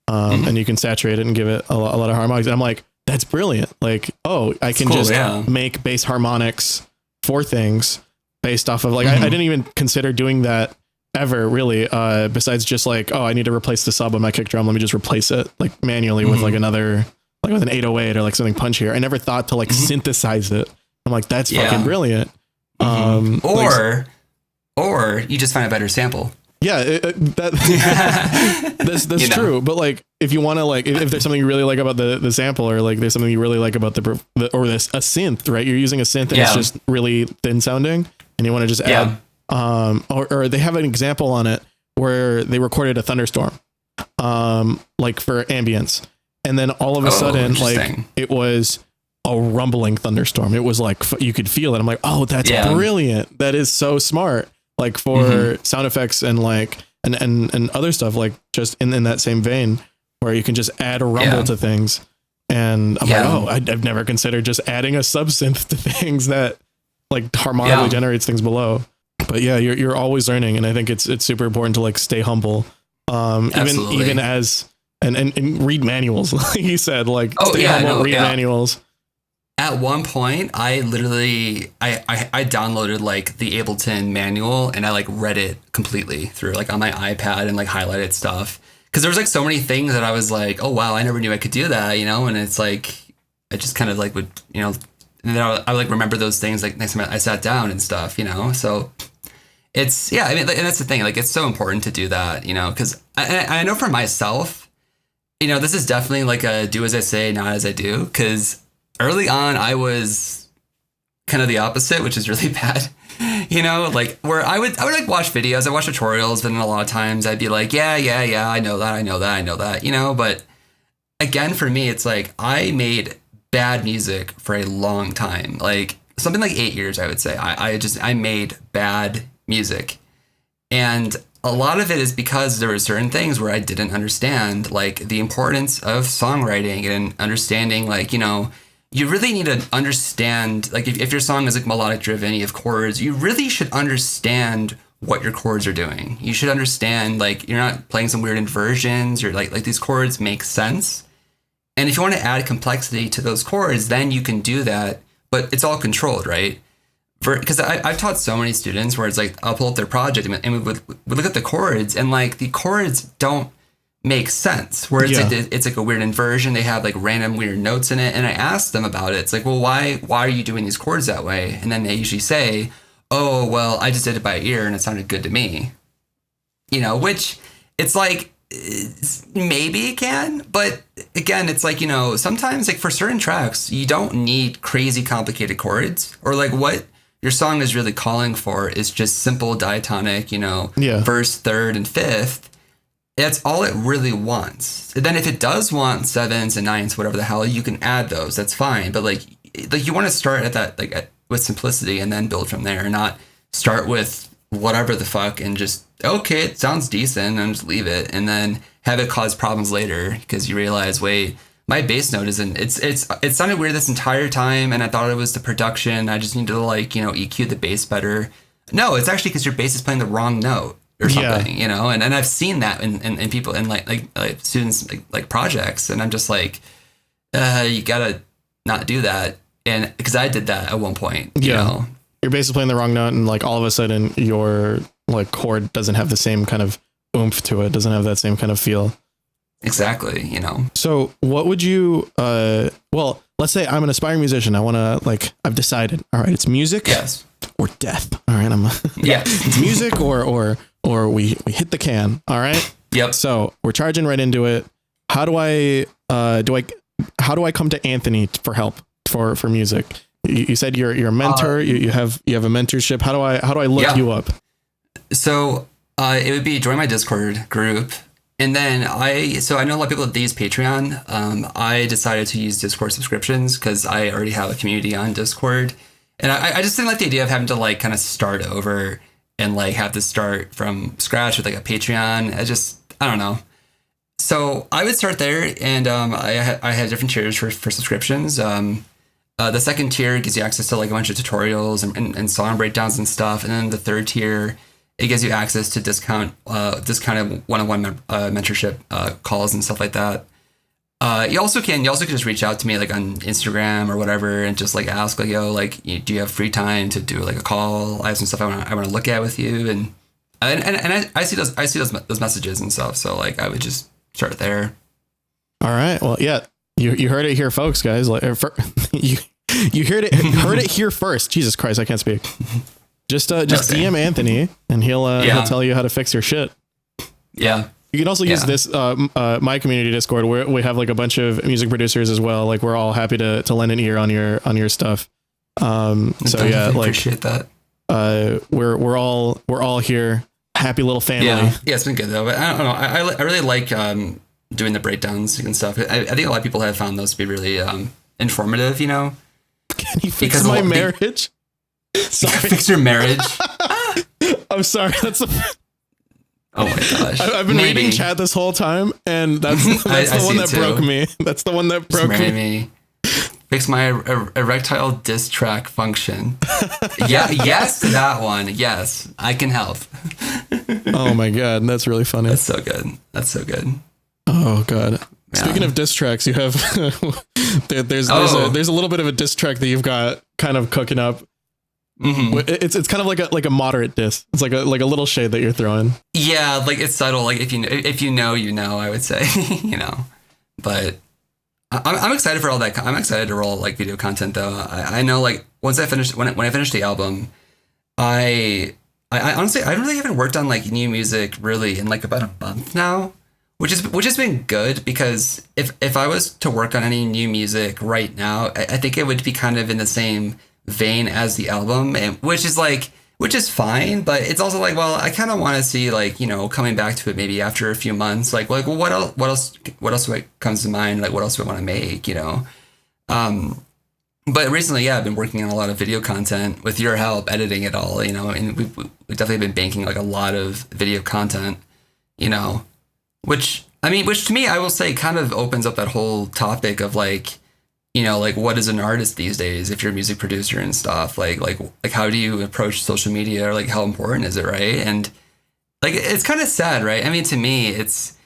and you can saturate it and give it a lot of harmonics. And I'm like, that's brilliant. Like, I can make bass harmonics for things based off of like I didn't even consider doing that ever really, besides just like, I need to replace the sub on my kick drum, let me just replace it like manually with like another, like with an 808 or like something punchier. I never thought to like synthesize it. I'm like, that's fucking brilliant. Or you just find a better sample. Yeah, that's true. But like, if you want to like, if there's something you really like about the sample, or like there's something you really like about a synth, right? You're using a synth and it's just really thin sounding, and you want to just add, or they have an example on it where they recorded a thunderstorm, like for ambience, and then all of a sudden, like it was a rumbling thunderstorm. It was like you could feel it. I'm like, that's brilliant. That is so smart. Like for sound effects and like and other stuff, like just in that same vein, where you can just add a rumble to things. And I'm like, I've never considered just adding a subsynth to things that like harmonically generates things below. But yeah, you're always learning, and I think it's super important to like stay humble. Even as and read manuals, like you said, like stay humble, read manuals. At one point, I literally I downloaded like the Ableton manual, and I like read it completely through like on my iPad and like highlighted stuff, because there was like so many things that I was like, oh wow, I never knew I could do that, and it's like I just kind of like would and then I would like remember those things like next time I sat down and stuff, so it's I mean, and that's the thing, like it's so important to do that, because I know for myself, this is definitely like a do as I say, not as I do, because early on, I was kind of the opposite, which is really bad, like where I would like watch videos, I watch tutorials, but then a lot of times I'd be like, yeah, I know that, but again, for me, it's like I made bad music for a long time, like something like 8 years, I would say. I made bad music, and a lot of it is because there were certain things where I didn't understand, like the importance of songwriting and understanding, like, you really need to understand, like if your song is like melodic driven, you have chords, you really should understand what your chords are doing. You should understand, like, you're not playing some weird inversions, or like these chords make sense. And if you want to add complexity to those chords, then you can do that, but it's all controlled, right? Because I've taught so many students where it's like, I'll pull up their project and we would look at the chords, and like the chords don't make sense, where it's like a weird inversion, they have like random weird notes in it, and I asked them about it. It's like, well, why are you doing these chords that way? And then they usually say, oh, well, I just did it by ear and it sounded good to me, which it's like maybe it can, but again, it's like, sometimes like for certain tracks, you don't need crazy complicated chords, or like what your song is really calling for is just simple diatonic, first, third, and fifth. That's all it really wants. And then if it does want sevens and nines, whatever the hell, you can add those. That's fine. But like you want to start at that, with simplicity and then build from there, not start with whatever the fuck and just, okay, it sounds decent and just leave it. And then have it cause problems later because you realize, wait, my bass note isn't, it sounded weird this entire time. And I thought it was the production. I just need to EQ the bass better. No, it's actually because your bass is playing the wrong note. Or something, and I've seen that in people in like students like projects, and I'm just like, you gotta not do that, and because I did that at one point, you're basically playing the wrong note, and like all of a sudden your like chord doesn't have the same kind of oomph to it, doesn't have that same kind of feel. Exactly, So what would you? Well, let's say I'm an aspiring musician. I want to I've decided. All right, it's music, yes, or death. All right, it's music or we hit the can. All right. Yep. So we're charging right into it. How do I come to Anthony for help for music? You said you're a mentor. You have a mentorship. How do I look you up? So it would be join my Discord group. And then I know a lot of people that use Patreon. I decided to use Discord subscriptions because I already have a community on Discord. And I just didn't like the idea of having to kind of start over and have to start from scratch with a Patreon. I don't know. So I would start there, and I had different tiers for subscriptions. The second tier gives you access to a bunch of tutorials and song breakdowns and stuff. And then the third tier, it gives you access to discounted one-on-one mentorship calls and stuff like that. You also can just reach out to me on Instagram or whatever and just ask do you have free time to do a call? I have some stuff I want to look at with you, and I see those messages and stuff. So I would just start there. All right. Well, yeah, you heard it here, folks, guys. You heard it here first. Jesus Christ, I can't speak. Just DM Anthony and he'll tell you how to fix your shit. Yeah. You can also use this, my community Discord, where we have a bunch of music producers as well. We're all happy to lend an ear on your stuff. So yeah, appreciate that. We're all here. Happy little family. Yeah, it's been good though. But I don't know. I really like doing the breakdowns and stuff. I think a lot of people have found those to be really informative. Can you fix my marriage? Sorry. Fix your marriage. I'm sorry. That's oh my gosh. I've been reading chat this whole time, and that's the one that broke me. That's the one that broke me. Fix my erectile disc track function. Yeah, yes to that one. Yes, I can help. Oh my god, that's really funny. That's so good. Oh god. Yeah. Speaking of diss tracks, you have there's a little bit of a diss track that you've got kind of cooking up. Mm-hmm. It's kind of like a moderate diss. It's like a little shade that you're throwing. Yeah, it's subtle. If you know, I would say, But I'm excited for all that. I'm excited to roll video content though. I know once I finish when I finish the album, I honestly I really haven't worked on new music really in about a month now, which has been good because if I was to work on any new music right now, I think it would be kind of in the same vein as the album, and which is fine, but it's also well, I kind of want to see coming back to it maybe after a few months, what else comes to mind, what else do I want to make, but recently, I've been working on a lot of video content with your help, editing it all, and we've definitely been banking a lot of video content, which to me, I will say kind of opens up that whole topic of what is an artist these days if you're a music producer and stuff, how do you approach social media, or how important is it, right? And it's kind of sad, right? To me, it's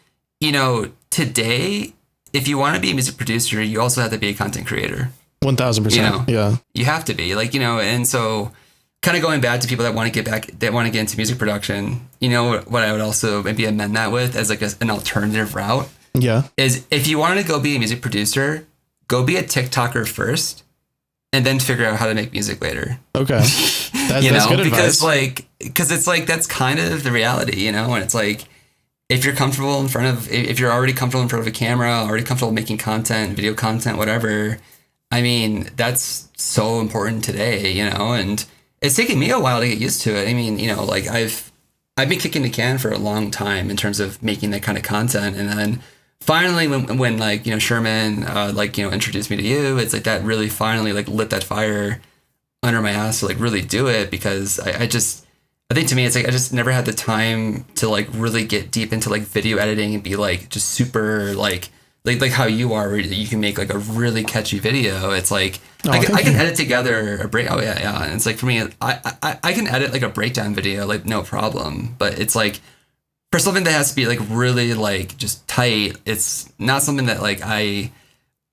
today, if you want to be a music producer, you also have to be a content creator. 1000%. Yeah, you have to be and so kind of going back to people that want to get into music production, what I would also maybe amend that with as an alternative route. Yeah, is if you wanted to go be a music producer, go be a TikToker first, and then figure out how to make music later. Okay, that's good advice. Because it's that's kind of the reality, and it's if you're comfortable if you're already comfortable in front of a camera, already comfortable making content, video content, whatever, I mean, that's so important today, and it's taken me a while to get used to it. I mean, like I've been kicking the can for a long time in terms of making that kind of content. And then finally when like, Sherman, introduced me to you, it's like that really finally like lit that fire under my ass to like really do it, because I think to me, it's like I just never had the time to like really get deep into like video editing and be like just super like how you are, where you can make like a really catchy video. It's like I can edit together a break. Oh yeah. And it's like for me, I can edit like a breakdown video like no problem. But it's like for something that has to be like really like just tight, it's not something that like I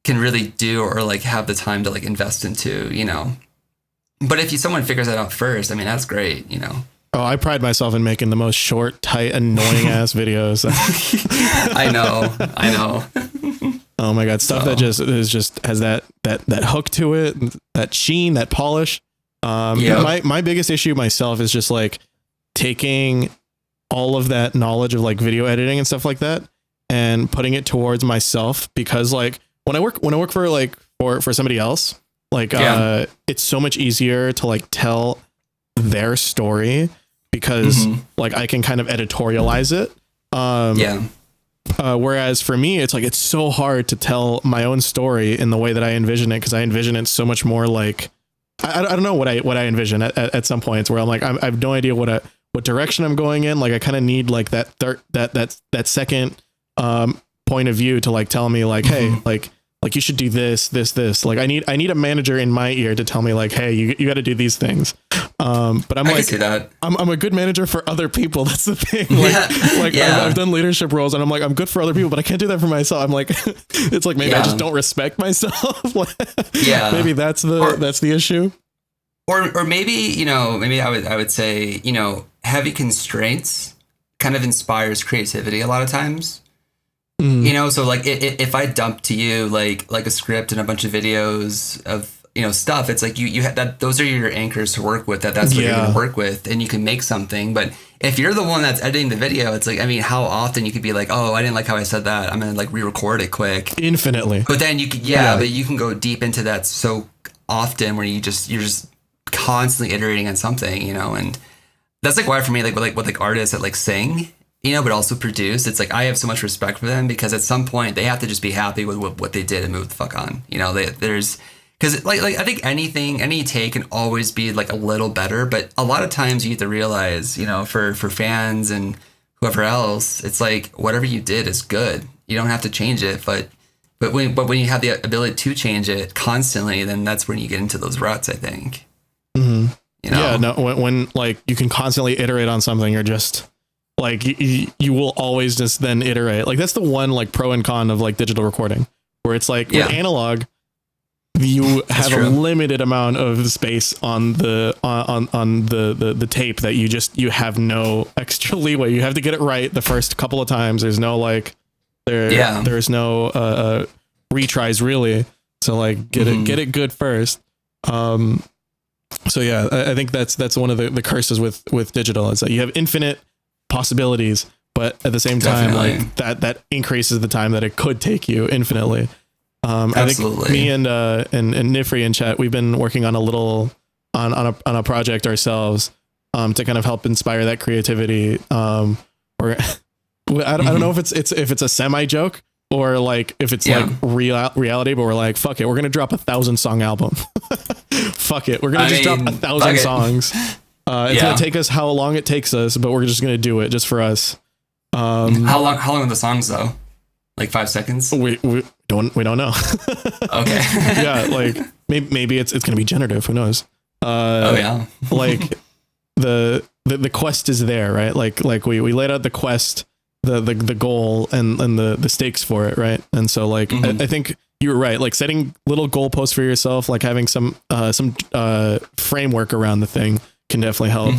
can really do or like have the time to like invest into, But if someone figures that out first, I mean that's great, Oh, I pride myself in making the most short, tight, annoying ass videos. I know. Oh my God. Stuff that just has that hook to it, that sheen, that polish. My biggest issue myself is just like taking all of that knowledge of like video editing and stuff like that and putting it towards myself, because like when I work for like, for somebody else, like, it's so much easier to like tell their story, because like I can kind of editorialize it. Whereas for me, it's like, it's so hard to tell my own story in the way that I envision it. Cause I envision it so much more like, I don't know what I envision at some points where I'm like, I have no idea what direction I'm going in. Like I kind of need like that second, point of view to like tell me like, hey, like you should do this. Like I need a manager in my ear to tell me like, hey, you got to do these things. But I'm like, I'm a good manager for other people. That's the thing. I've done leadership roles and I'm like, I'm good for other people, but I can't do that for myself. I'm like, it's like, maybe I just don't respect myself. Maybe that's the issue. Or maybe, maybe I would say, heavy constraints kind of inspires creativity a lot of times. So like if I dump to you like a script and a bunch of videos of stuff, it's like you had that, those are your anchors to work with, that's what you're gonna work with, and you can make something. But if you're the one that's editing the video, it's like, I mean, how often you could be like, oh, I didn't like how I said that, I'm gonna like re-record it quick infinitely. But then you could but you can go deep into that so often where you're just constantly iterating on something, and that's like why for me, like with artists that like sing, but also produce, it's like I have so much respect for them, because at some point they have to just be happy with what they did and move the fuck on. Because like I think any take can always be like a little better, but a lot of times you have to realize, for fans and whoever else, it's like whatever you did is good. You don't have to change it, but when you have the ability to change it constantly, then that's when you get into those ruts, I think. Yeah, no, when like you can constantly iterate on something, you're just like you will always just then iterate. Like that's the one like pro and con of like digital recording, where it's like with analog, you have a limited amount of space on the tape that you have no extra leeway. You have to get it right the first couple of times. There's no like there's no retries really. So like get it good first. So yeah, I think that's one of the curses with digital, is that you have infinite possibilities, but at the same time, like that increases the time that it could take you infinitely. I think me and Nifri in chat, we've been working on on a project ourselves, to kind of help inspire that creativity. Or I don't know if it's a semi joke or like if it's like reality, but we're like, fuck it, we're gonna drop 1,000-song album. Fuck it, we're gonna drop 1,000 songs. It's gonna take us how long it takes us, but we're just gonna do it just for us. How long are the songs though? Like 5 seconds? We don't know. Okay. Yeah, like maybe it's gonna be generative. Who knows? Like the quest is there, right? Like we laid out the quest, the goal and the stakes for it, right? And so like I think you were right. Like setting little goalposts for yourself, like having some framework around the thing can definitely help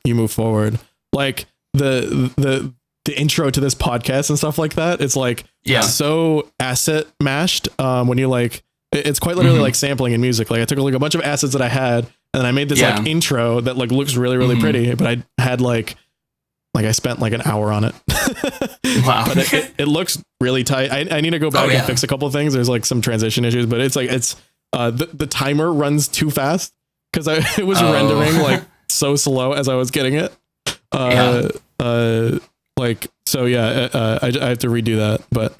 you move forward. Like the intro to this podcast and stuff like that, it's like so asset mashed when you like it's quite literally like sampling in music. Like I took like a bunch of assets that I had and then I made this like intro that like looks really pretty, but I had like Like I spent like an hour on it. Wow. But it looks really tight. I need to go back and fix a couple of things. There's like some transition issues, but it's like the timer runs too fast because it was rendering like so slow as I was getting it. I have to redo that. But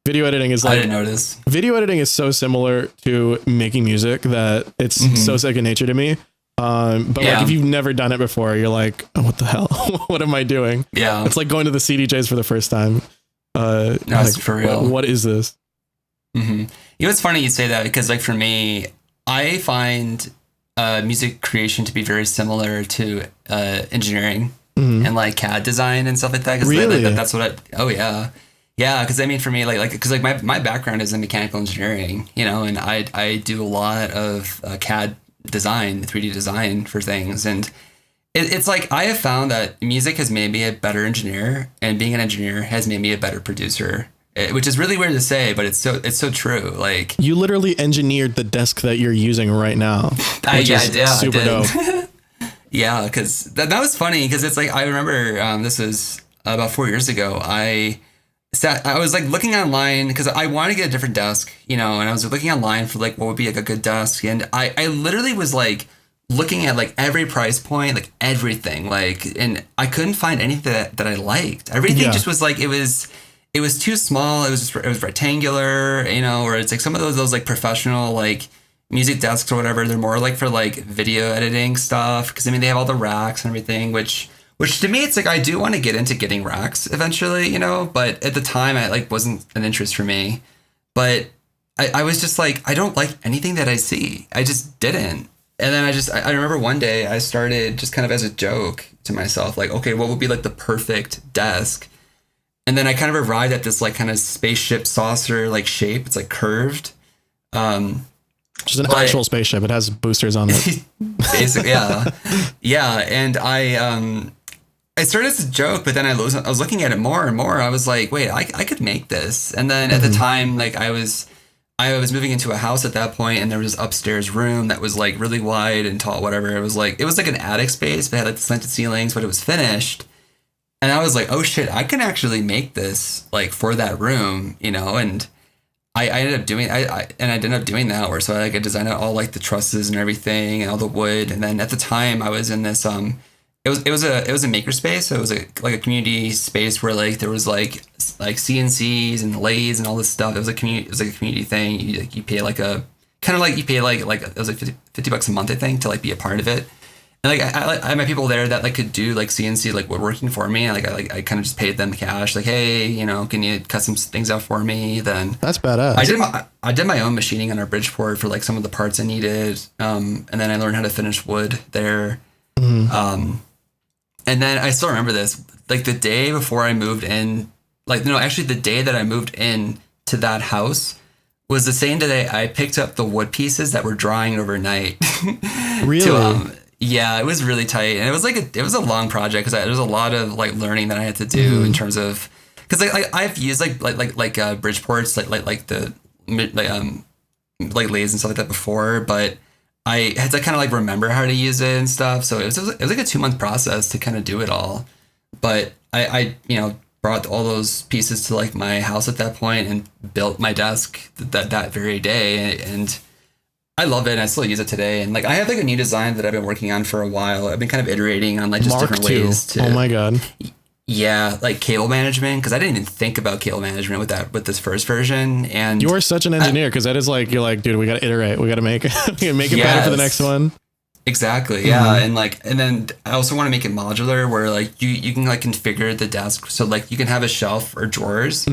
video editing is like, I didn't notice. Video editing is so similar to making music that it's so second nature to me. But like if you've never done it before, you're like, oh, what the hell? What am I doing? Yeah. It's like going to the CDJs for the first time. No, it's for real. What is this? Mm-hmm. You know, it's funny you say that because like for me, I find music creation to be very similar to engineering and like CAD design and stuff like that. Really? That's what yeah. Because I mean, for me, because my background is in mechanical engineering, you know, and I do a lot of CAD design, 3D design for things, and it's like I have found that music has made me a better engineer, and being an engineer has made me a better producer. Which is really weird to say, but it's so true. Like you literally engineered the desk that you're using right now. Super dope. Yeah, because that was funny because it's like I remember this was about 4 years ago. I was like looking online because I wanted to get a different desk, you know, and I was looking online for like what would be like a good desk, and I literally was like looking at like every price point, like everything, like, and I couldn't find anything that I liked. Everything just was like it was too small. It was rectangular, you know, or it's like some of those like professional like music desks or whatever. They're more like for like video editing stuff because I mean they have all the racks and everything, which to me it's like I do want to get into getting racks eventually, you know, but at the time I like wasn't an interest for me. But I was just like I don't like anything that I see. I just didn't. And then I remember one day I started just kind of as a joke to myself like, okay, what would be like the perfect desk? And then I kind of arrived at this like kind of spaceship saucer like shape. It's like curved. Just an actual spaceship. It has boosters on it. Basically, yeah. Yeah. And I started as a joke, but then I was looking at it more and more. I was like, wait, I could make this. And then at the time, like I was moving into a house at that point, and there was this upstairs room that was like really wide and tall, whatever. It was like an attic space, but it had like the slanted ceilings, but it was finished. And I was like, oh shit, I can actually make this like for that room, you know? And I ended up doing, I ended up doing that where, so I designed out all like the trusses and everything and all the wood. And then at the time I was in this, it was a maker space. So it was like a community space where like there was like CNCs and lathes and all this stuff. It was a community thing. You pay like a, kind of like you pay like it was like $50 a month, I think, to like be a part of it. And like I had my people there that like could do like CNC like woodworking for me, and I kind of just paid them cash, like, hey, you know, can you cut some things out for me? Then that's badass. I did my own machining on our Bridgeport for like some of the parts I needed, and then I learned how to finish wood there. And then I still remember this, like the day before I moved in, like no, actually the day that I moved in to that house was the same day I picked up the wood pieces that were drying overnight. Really? Yeah, it was really tight, and it was a long project because there was a lot of like learning that I had to do in terms of, because like I've used like Bridgeports like the like lathes and stuff like that before, but I had to kind of like remember how to use it and stuff. So it was like a 2-month process to kind of do it all. But I you know brought all those pieces to like my house at that point and built my desk that very day, and I love it, and I still use it today. And like I have like a new design that I've been working on for a while. I've been kind of iterating on like just Mark different II. ways to. Oh my god. Yeah, like cable management, because I didn't even think about cable management with this first version. And you are such an engineer, because that is like you're like, dude, we got to iterate, we got to make it better for the next one. Exactly. Yeah, and then I also want to make it modular, where like you can like configure the desk so like you can have a shelf or drawers,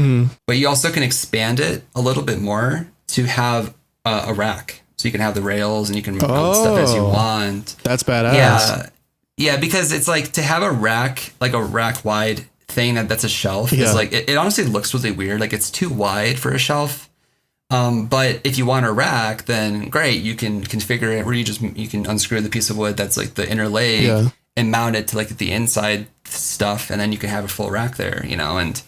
but you also can expand it a little bit more to have a rack. So you can have the rails and you can mount stuff as you want. That's badass. Yeah, because it's like to have a rack, like a rack wide thing that's a shelf is like, it honestly looks really weird. Like it's too wide for a shelf. But if you want a rack, then great. You can configure it where you can unscrew the piece of wood that's like the inner leg and mount it to like the inside stuff. And then you can have a full rack there, you know, and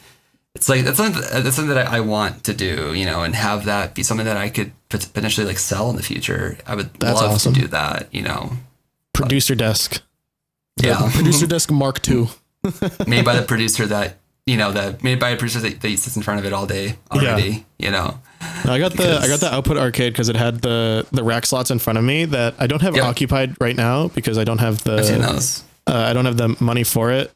it's like, that's something that I want to do, you know, and have that be something that I could potentially like sell in the future. I would love to do that, you know. Producer desk. Yeah. Producer desk Mark II. made by the producer that made by a producer that sits in front of it all day already. No, I got the output arcade because it had the rack slots in front of me that I don't have occupied right now because I don't have I've seen those. I don't have the money for it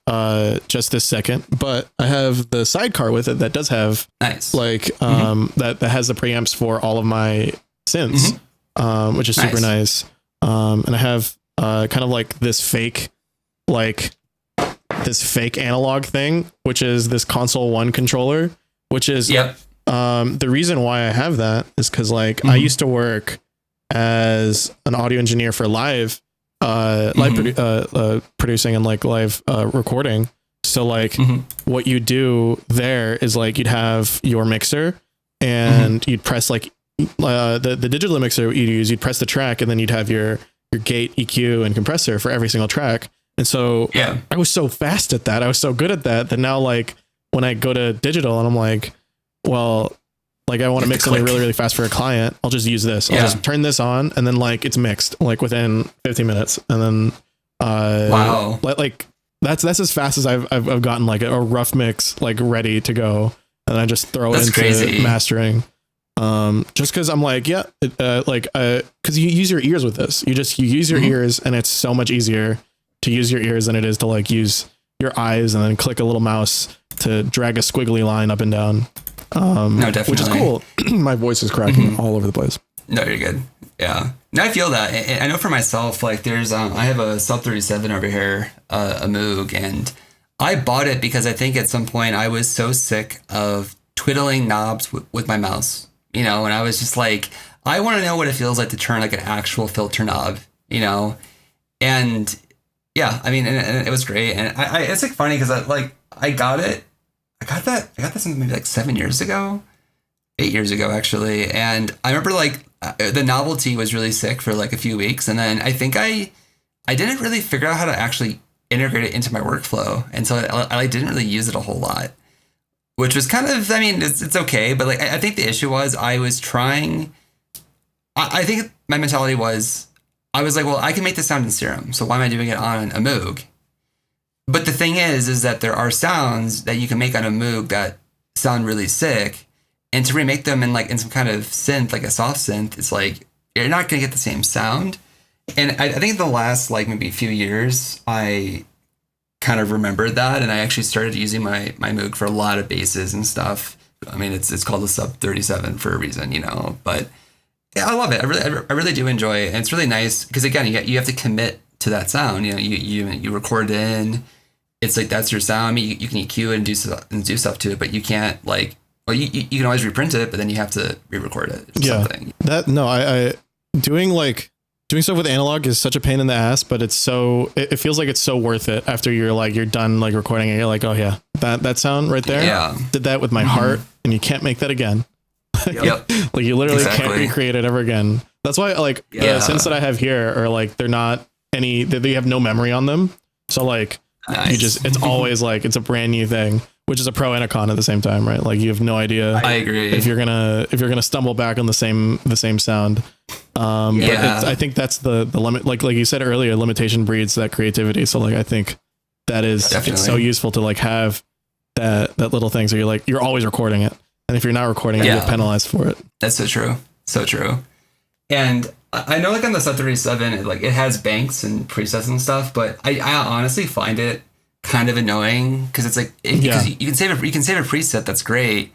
just this second, but I have the sidecar with it that does have that has the preamps for all of my synths, which is super nice. And I have kind of like this fake analog thing, which is this console 1 controller, which is the reason why I have that is because I used to work as an audio engineer for live producing and live recording. So what you do there is you'd have your mixer and you'd press the digital mixer you'd press the track and then you'd have your gate, EQ, and compressor for every single track. And so I was so fast at that. I was so good at that now when I go to digital and I'm I want to mix something really, really fast for a client, I'll just use this. I'll just turn this on and then it's mixed within 50 minutes. And then wow. That's as fast as I've gotten a rough mix ready to go. And I just throw it into mastering. Just cause I'm cause you use your ears with this. You use your ears and it's so much easier to use your ears than it is to use your eyes and then click a little mouse to drag a squiggly line up and down. No, definitely. Which is cool. My voice is cracking all over the place. No, you're good. Yeah. No, I feel that. And I know for myself, there's, I have a Sub 37 over here, a Moog, and I bought it because I think at some point I was so sick of twiddling knobs with my mouse, and I was just I want to know what it feels like to turn an actual filter knob, and yeah, I mean, and it was great. And it's funny because I got it. I got this maybe 7 years ago, 8 years ago, actually. And I remember the novelty was really sick for a few weeks. And then I think I didn't really figure out how to actually integrate it into my workflow. And so I didn't really use it a whole lot, which was kind of, I mean, it's okay. But I think the issue was I was trying, I think my mentality was, I was well, I can make this sound in Serum. So why am I doing it on a Moog? But the thing is that there are sounds that you can make on a Moog that sound really sick, and to remake them in some kind of synth, a soft synth, it's you're not going to get the same sound. And I think the last maybe a few years, I kind of remembered that, and I actually started using my Moog for a lot of basses and stuff. I mean, it's called the Sub 37 for a reason, But yeah, I love it. I really do enjoy it, and it's really nice because again, you have to commit to that sound. You record it in. It's that's your sound. I mean, you can EQ it and do stuff to it, but you can't you can always reprint it, but then you have to re-record it. Something. I doing stuff with analog is such a pain in the ass, but it feels like it's so worth it after you're done recording it. You're oh yeah, that sound right there. Yeah, did that with my heart, and you can't make that again. Yep. You literally can't recreate it ever again. That's why the synths that I have here are they're not they have no memory on them. So nice. It's always it's a brand new thing, which is a pro and a con at the same time, right? You have no idea. I agree. If you're gonna stumble back on the same sound. But I think that's the limit. Like you said earlier, limitation breeds that creativity. So I think that is Definitely. It's so useful to have that little thing. So you're always recording it, and if you're not recording it, you get penalized for it. That's so true. So true. And I know on the Sub 37, it has banks and presets and stuff, but I honestly find it kind of annoying because it's because you can save a preset, that's great,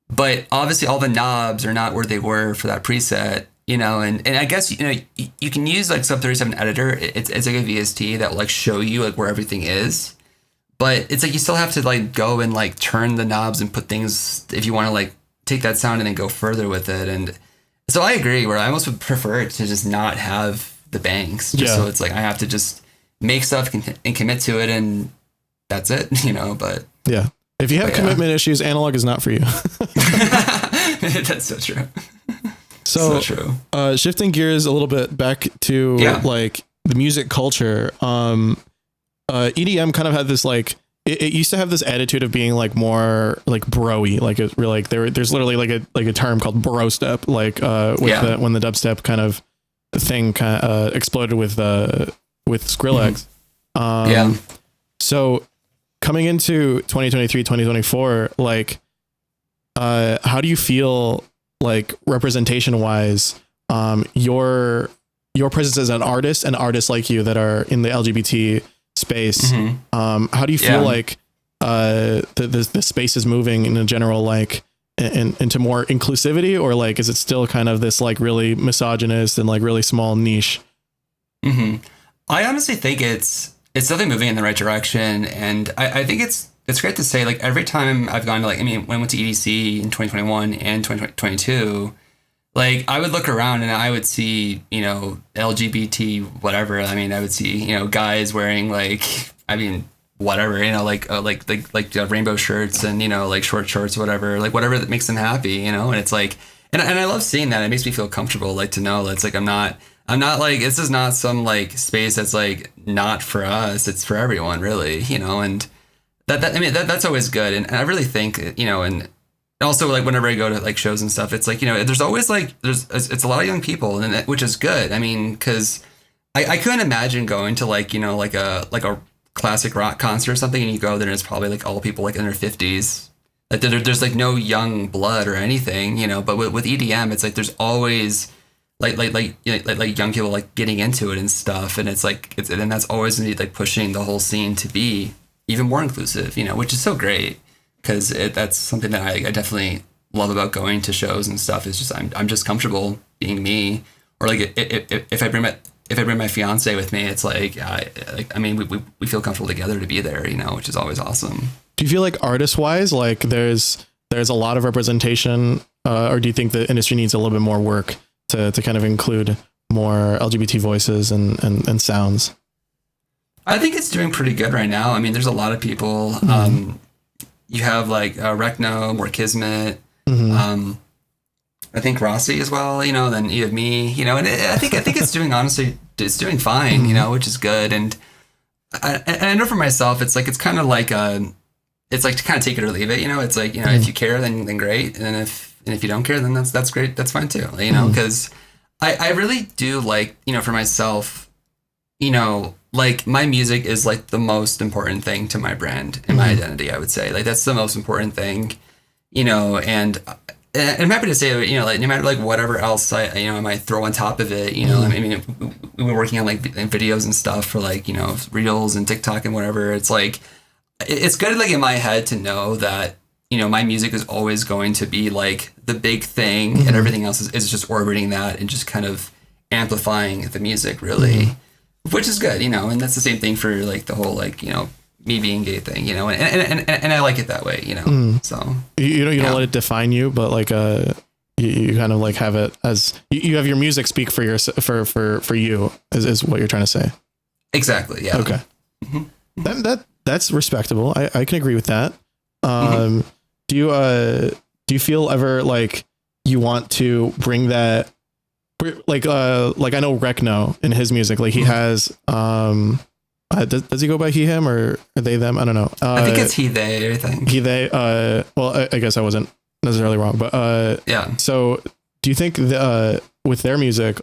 but obviously all the knobs are not where they were for that preset, and I guess you can use Sub 37 editor. It's a VST that will show you where everything is, but it's you still have to go and turn the knobs and put things if you want to take that sound and then go further with it. And so I agree, where I almost would prefer to just not have the banks, so it's I have to just make stuff and commit to it, and that's it, but yeah, if you have commitment issues, analog is not for you. That's so true. So true. Shifting gears a little bit back to the music culture, EDM kind of had this it used to have this attitude of being more bro-y, there's literally a term called bro step, when the dubstep kind of thing exploded with Skrillex. So coming into 2023, 2024, like, how do you feel like representation wise, your presence as an artist and artists like you that are in the LGBT space? How do you feel like the space is moving in a general, like into more inclusivity, or like is it still kind of this like really misogynist and like really small niche? I honestly think it's definitely moving in the right direction, and I think it's great to say, like, every time I've gone to, like, I mean, when I went to EDC in 2021 and 2022, like, I would look around and I would see, you know, LGBT whatever. I mean, I would see, you know, guys wearing, like, I mean, whatever, you know, like rainbow shirts and, you know, like short shorts, whatever that makes them happy, you know. And it's like, and I love seeing that. It makes me feel comfortable, like, to know that it's like I'm not like, this is not some like space that's like not for us. It's for everyone, really, you know. And that's always good. And I really think, you know, and also, like, whenever I go to like shows and stuff, it's like, you know, there's always like it's a lot of young people, and which is good. I mean, because I couldn't imagine going to, like, you know, like a classic rock concert or something, and you go there and it's probably like all people like in their 50s. Like there's like no young blood or anything, you know. But with EDM, it's like there's always like young people like getting into it and stuff, and it's like and that's always gonna be like pushing the whole scene to be even more inclusive, you know, which is so great, because that's something that I definitely love about going to shows and stuff. Is just I'm just comfortable being me, or like if I bring my fiance with me, it's like I mean we feel comfortable together to be there, you know, which is always awesome. Do you feel like artist wise, like there's a lot of representation, or do you think the industry needs a little bit more work to kind of include more LGBT voices and sounds? I think it's doing pretty good right now. I mean, there's a lot of people. You have like Recno, More Kismet. I think Rossi as well, you know, then you have me, you know, and I think it's doing, honestly, it's doing fine, you know, which is good. And I know for myself, it's like, it's kind of like, it's like to kind of take it or leave it, you know. It's like, you know, if you care, then great. And if you don't care, then that's great. That's fine too, you know, because I really do, like, you know, for myself, you know, like, my music is like the most important thing to my brand and my identity, I would say. Like, that's the most important thing, you know. And I'm happy to say that, you know, like, no matter like whatever else I might throw on top of it, you know. I mean, we've been working on like videos and stuff for, like, you know, Reels and TikTok and whatever. It's like, it's good, like, in my head to know that, you know, my music is always going to be like the big thing, and everything else is just orbiting that and just kind of amplifying the music, really, which is good, you know. And that's the same thing for like the whole, like, you know, me being gay thing, you know, and I like it that way, you know. So you don't let it define you, but like you kind of like have it as you have your music speak for your for you is what you're trying to say. Exactly. Yeah. Okay. That's respectable. I can agree with that. Do you feel ever like you want to bring that, like I know Recno in his music, like he has does he go by he, him, or are they, them? I don't know. I think it's he, they, I think. He, they, well, I guess I wasn't necessarily wrong, but yeah. So do you think with their music,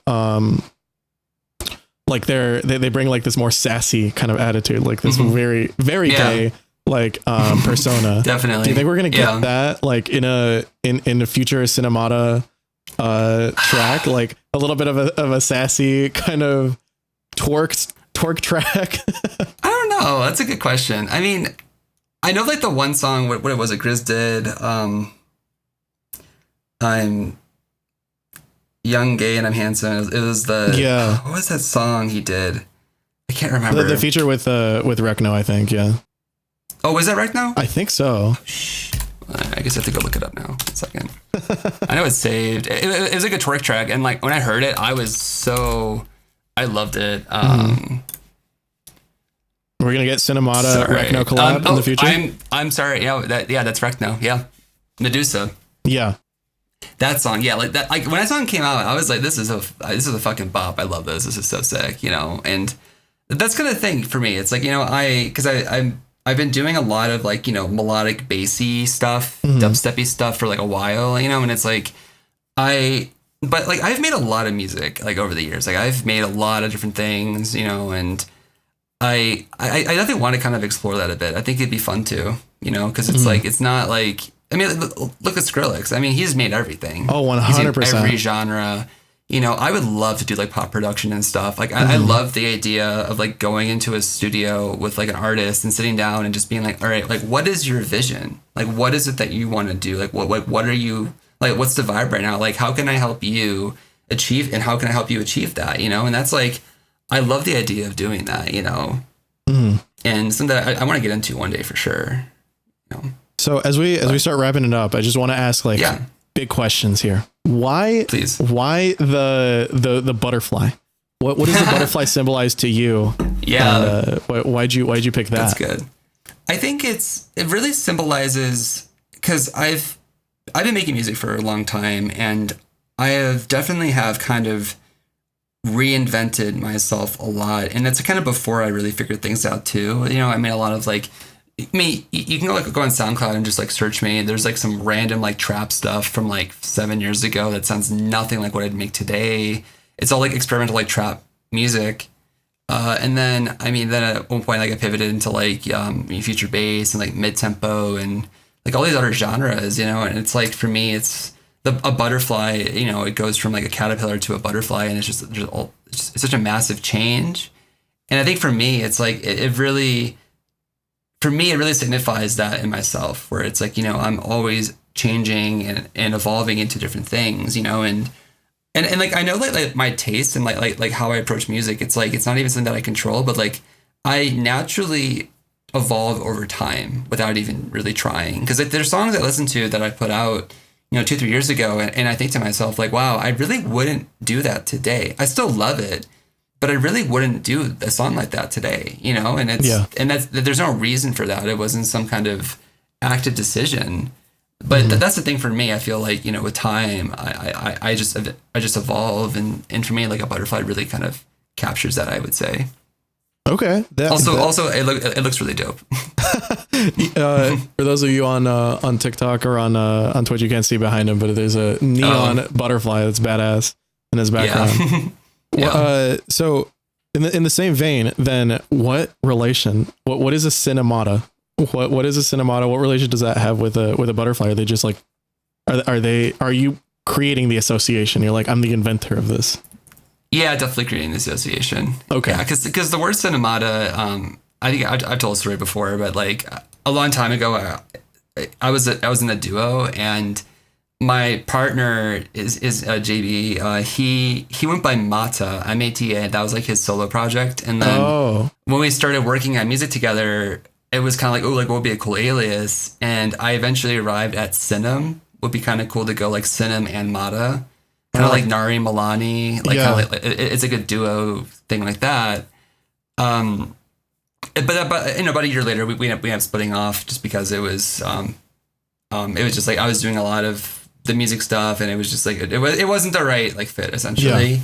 like they bring like this more sassy kind of attitude, like this very, very gay, like persona? Definitely. Do you think we're gonna get that like in a future Synymata track, like a little bit of a sassy kind of twerk track? I don't know. That's a good question. I mean, I know like the one song, what was it Grizz did? I'm young, gay, and I'm handsome. It was the what was that song he did? I can't remember. The feature with Recno, I think. Yeah. Oh, was that Recno? I think so. I guess I have to go look it up now. A second. I know it's saved. It was like a twerk track, and like when I heard it, I loved it. We're gonna get Synymata Recno collab in the future. I'm sorry. Yeah, that's Recno. Yeah, Medusa. Yeah, that song. Yeah, like that. Like when that song came out, I was like, this is a fucking bop. I love this. This is so sick. You know, and that's kind of thing for me. It's like, you know, I've been doing a lot of like, you know, melodic bassy stuff, dubsteppy stuff for like a while, you know, and it's like but like I've made a lot of music like over the years. Like I've made a lot of different things, you know, and I definitely want to kind of explore that a bit. I think it'd be fun too, you know, because it's like, it's not like, I mean, look at Skrillex. I mean, he's made everything. Oh, 100%. He's in every genre. You know, I would love to do like pop production and stuff. Like, I love the idea of like going into a studio with like an artist and sitting down and just being like, all right, like, what is your vision? Like, what is it that you want to do? Like, what are you, like, what's the vibe right now? Like, how can I help you achieve, and how can I help you achieve that? You know, and that's like, I love the idea of doing that, you know, and something that I want to get into one day for sure. You know? So as we start wrapping it up, I just want to ask like big questions here. Why the butterfly? What does the butterfly symbolize to you? Yeah. Why'd you pick that? That's good. I think it really symbolizes, because I've been making music for a long time, and I have definitely have kind of reinvented myself a lot, and that's kind of before I really figured things out too. You know, I mean, a lot of like, you can go on SoundCloud and just like search me. There's like some random like trap stuff from like 7 years ago that sounds nothing like what I'd make today. It's all like experimental like trap music. And then, I mean, then at one point like I pivoted into like future bass and like mid tempo and like all these other genres, you know. And it's like, for me, it's a butterfly. You know, it goes from like a caterpillar to a butterfly, and it's it's such a massive change. And I think for me, it's like it really signifies that in myself, where it's like, you know, I'm always changing and evolving into different things, you know, and like, I know like my taste and like how I approach music, it's like, it's not even something that I control, but like I naturally evolve over time without even really trying. Because like, there's songs I listen to that I put out, you know, 2-3 years ago, and I think to myself like, wow, I really wouldn't do that today. I still love it, but I really wouldn't do a song like that today, you know? And there's no reason for that. It wasn't some kind of active decision. But that's the thing for me. I feel like, you know, with time, I just evolve, and for me, like, a butterfly really kind of captures that, I would say. Okay. Also, it looks really dope. For those of you on TikTok or on Twitch, you can't see behind him, but there's a neon butterfly that's badass in his background. Yeah. So in the same vein, then what is a Synymata? What is a Synymata? What relation does that have with a butterfly? Are they just like, are you creating the association? You're like, I'm the inventor of this. Yeah, definitely creating the association. Okay. Yeah, because the word Synymata, I think I've told a story before, but like a long time ago, I was in a duo, and my partner is JB. He went by Mata, Mata. That was like his solo project. And then when we started working on music together, it was kind of like, oh, like what would be a cool alias? And I eventually arrived at Synym. Would be kind of cool to go like Synym and Mata, kind of like Nari Milani, like kind of like it's like a duo thing like that. But you know, about a year later, we ended up splitting off just because it was just like I was doing a lot of the music stuff, and it was just like it wasn't the right like fit essentially. Yeah.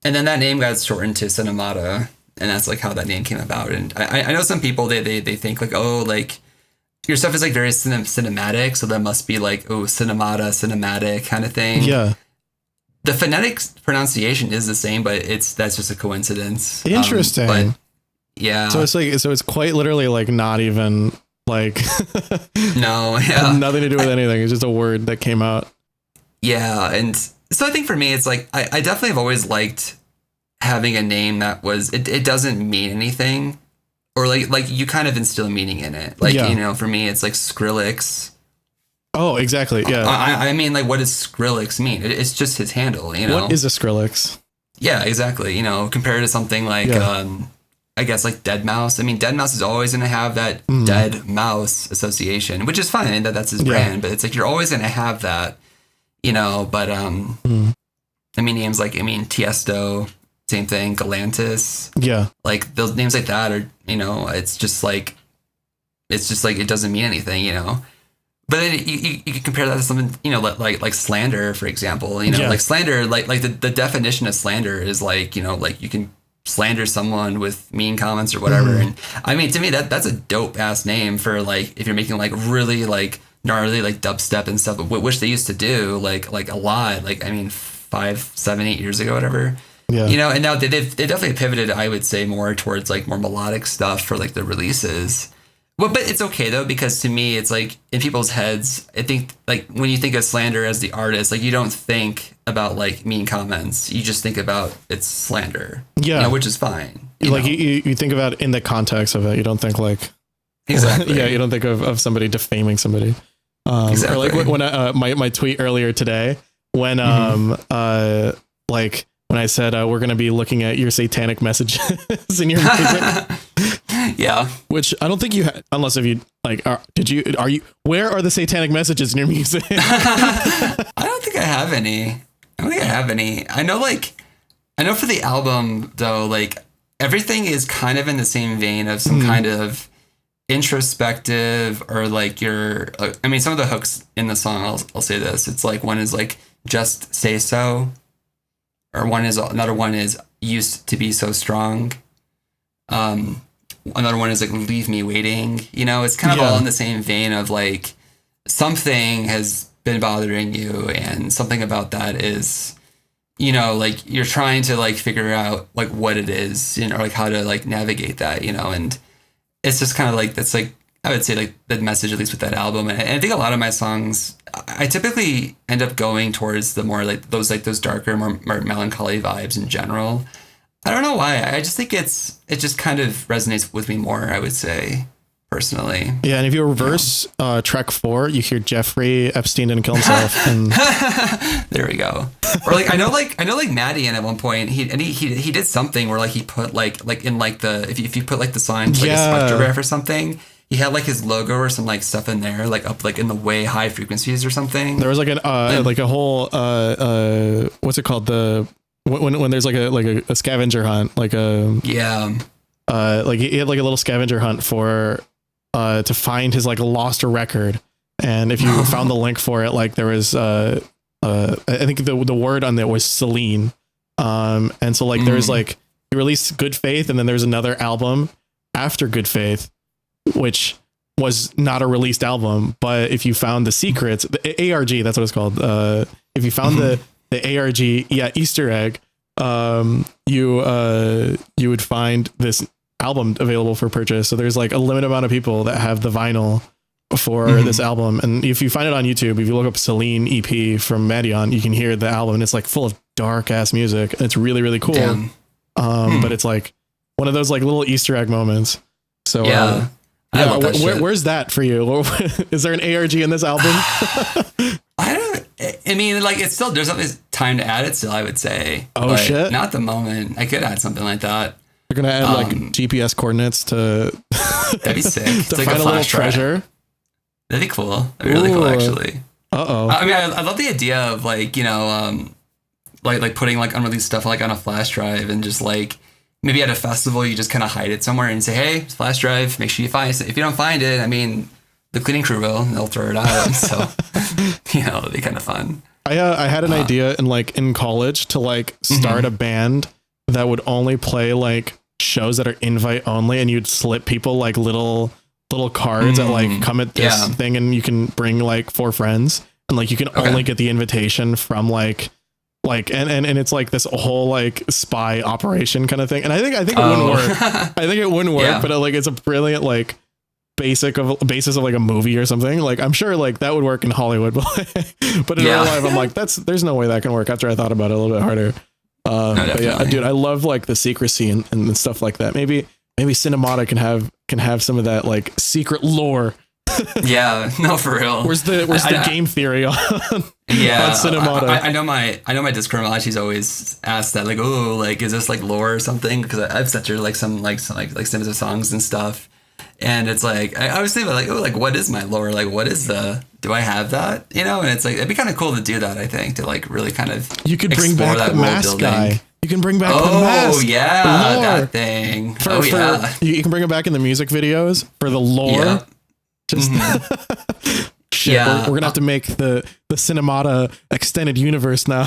And then that name got shortened to Synymata, and that's like how that name came about. And I know some people they think like, oh, like your stuff is like very cinematic, so that must be like, oh, Synymata, cinematic kind of thing. Yeah. The phonetic pronunciation is the same, but that's just a coincidence. Interesting. But yeah. So it's quite literally like not even like no, yeah. Nothing to do with anything. It's just a word that came out. Yeah, and so I think for me, it's like I definitely have always liked having a name that was it doesn't mean anything, or like you kind of instill meaning in it. Like you know, for me, it's like Skrillex. Oh, exactly. Yeah. I mean, like, what does Skrillex mean? It's just his handle. You know, what is a Skrillex? Yeah, exactly. You know, compared to something like I guess like Dead Mouse. I mean, Dead Mouse is always going to have that Dead Mouse association, which is fine. That's his brand, but it's like you're always going to have that. You know, but I mean, names like Tiesto, same thing, Galantis. Yeah. Like those names like that are, you know, it's just like it doesn't mean anything, you know. But then you can compare that to something, you know, like slander, for example. You know, like slander, like the definition of slander is like, you know, like you can slander someone with mean comments or whatever. And I mean, to me, that's a dope ass name for like if you're making like really like gnarly like dubstep and stuff, which they used to do like a lot. Like I mean, 5, 7, 8 years ago, whatever. Yeah. You know, and now they definitely pivoted, I would say, more towards like more melodic stuff for like the releases. Well, but it's okay though, because to me, it's like in people's heads, I think like when you think of slander as the artist, like you don't think about like mean comments. You just think about it's slander. Yeah. You know, which is fine. You think about it in the context of it. You don't think like, exactly. Yeah. You don't think of somebody defaming somebody. Exactly. Or like when my tweet earlier today, when, like when I said, we're going to be looking at your satanic messages in your music. Yeah. Which I don't think you had, unless if you like, where are the satanic messages in your music? I don't think I have any. I know for the album though, like everything is kind of in the same vein of some kind of introspective or like some of the hooks in the song, I'll say this. It's like one is like, just say so. Or another one is used to be so strong. Another one is like leave me waiting. You know, it's kind of all in the same vein of like something has been bothering you and something about that is, you know, like you're trying to like figure out like what it is, you know, or like how to like navigate that, you know, and it's just kind of like that's like I would say like the message, at least with that album. And I think a lot of my songs, I typically end up going towards the more like those darker, more melancholy vibes in general. I don't know why. I just think it just kind of resonates with me more, I would say, personally. Yeah, and if you reverse track 4, you hear Jeffrey Epstein didn't kill himself. And there we go. Or like I know Maddie, and at one point he did something where like he put like in like the if you put like the sign to like a spectrograph or something. He had like his logo or some like stuff in there, like up like in the way high frequencies or something. There was like like a whole what's it called, when there's like a scavenger hunt, like like he had like a little scavenger hunt for to find his like lost record, and if you found the link for it, like there was I think the word on there was Celine, and so like there's like he released Good Faith, and then there's another album after Good Faith, which was not a released album, but if you found the secrets, the ARG, that's what it's called. If you found the ARG, Easter egg, you would find this album available for purchase. So there's like a limited amount of people that have the vinyl for this album. And if you find it on YouTube, if you look up Celine EP from Madion, you can hear the album, and it's like full of dark ass music. And it's really, really cool. But it's like one of those like little Easter egg moments. So, where's that for you? Is there an ARG in this album? I mean, like it's still, there's always time to add it still, I would say. Oh shit. Not at the moment. I could add something like that. You're going to add like GPS coordinates to, that'd be sick. It's to like find a little treasure. That'd be cool. That'd be really cool, actually. I mean, I love the idea of like, you know, like putting like unreleased stuff like on a flash drive, and just like, maybe at a festival, you just kind of hide it somewhere and say, hey, it's flash drive. Make sure you find it. If you don't find it, I mean, the cleaning crew will, and they'll throw it out. So, you know, it'll be kind of fun. I had an idea in college to like start a band that would only play like shows that are invite only, and you'd slip people like little cards that like come at this thing, and you can bring like 4 friends, and like you can only get the invitation from like and it's like this whole like spy operation kind of thing. And I think it wouldn't work. I think it wouldn't work, but like it's a brilliant like basis of like a movie or something. Like I'm sure like that would work in Hollywood, but in real life I'm like there's no way that can work after I thought about it a little bit harder. But yeah, dude, I love like the secrecy and stuff like that. Maybe Synymata can have some of that like secret lore. Yeah, no, for real. Where's the game theory on Synymata? I know my Discord she's always asked that, like, oh, like, is this like lore or something? Because I've sent her like some snippets of songs and stuff, and it's like I was thinking like, oh, like what is my lore? Like, what is do I have that? You know, and it's like it'd be kind of cool to do that. I think to like really kind of you could bring back the mask guy. You can bring back the mask. Oh yeah, that thing. You can bring it back in the music videos for the lore. Yeah. Just shit. We're gonna have to make the Synymata extended universe now.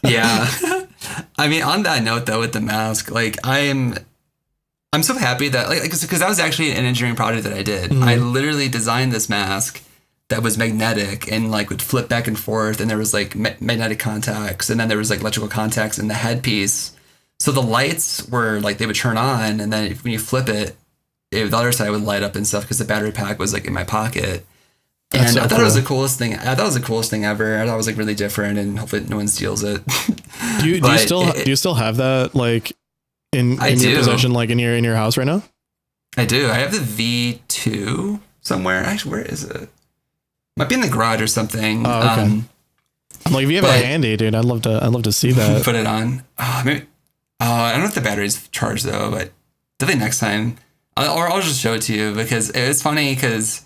Yeah. I mean, on that note though, with the mask, like I'm so happy that like because that was actually an engineering project that I did. I literally designed this mask that was magnetic and like would flip back and forth, and there was like magnetic contacts, and then there was like electrical contacts in the headpiece. So the lights were like, they would turn on, and then when you flip it, the other side would light up and stuff because the battery pack was like in my pocket. And so I thought it was the coolest thing. I thought it was the coolest thing ever. I thought it was like really different, and hopefully no one steals it. Do you still have that like in your possession, like in your house right now? I do. I have the V2 somewhere. Actually, where is it? Might be in the garage or something. Oh, okay. I'm like, if you have it handy, dude, I'd love to see that. Put it on. Maybe. I don't know if the battery's charged though, but definitely next time. I'll just show it to you because it's funny because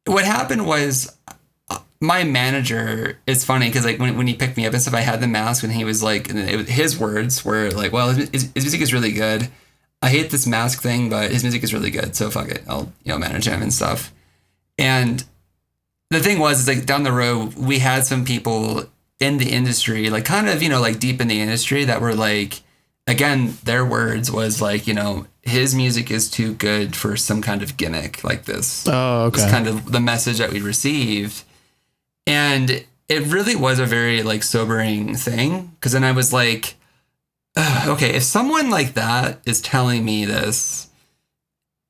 what happened was my manager, it's funny because like when he picked me up and stuff, I had the mask and he was like, his words were like, well, his music is really good. I hate this mask thing, but his music is really good. So fuck it. I'll, manage him and stuff. And the thing was, is like down the road, we had some people in the industry, like kind of, like deep in the industry that were like, again, their words was like, his music is too good for some kind of gimmick like this. Oh, okay. It's kind of the message that we received. And it really was a very like sobering thing. Cause then I was like, okay, if someone like that is telling me this,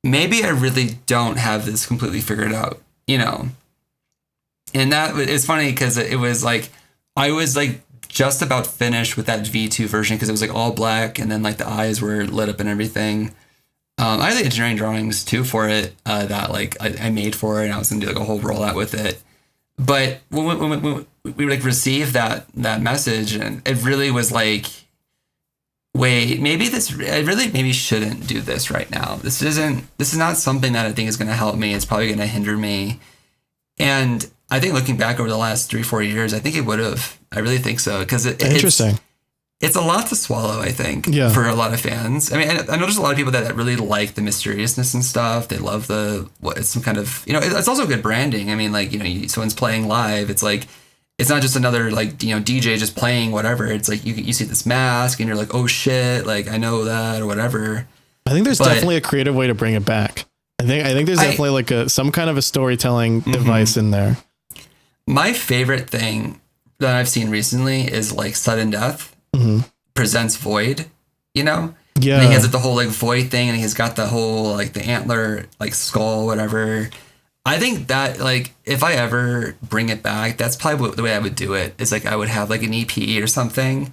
maybe I really don't have this completely figured out, And that it's funny because it was like, I was like just about finished with that V2 version because it was like all black and then like the eyes were lit up and everything. I had the engineering drawings too for it that like I made for it, and I was gonna do like a whole rollout with it. But when we like received that message, and it really was like, wait, I really maybe shouldn't do this right now. This is not something that I think is gonna help me. It's probably gonna hinder me. And I think looking back over the last 3-4 years, I think it would have. I really think so because interesting. It's a lot to swallow, I think, for a lot of fans. I mean, I know there's a lot of people that really like the mysteriousness and stuff. They love it's some kind of, it's also good branding. I mean, like, someone's playing live. It's like, it's not just another like, DJ just playing whatever. It's like, you see this mask and you're like, oh shit, like I know that or whatever. I think there's definitely a creative way to bring it back. I think there's definitely like some kind of a storytelling device in there. My favorite thing that I've seen recently is like Sudden Death. Presents Void, Yeah. And he has like the whole like Void thing, and he's got the whole like the antler like skull, whatever. I think that like if I ever bring it back, that's probably the way I would do it. Is like I would have like an EP or something,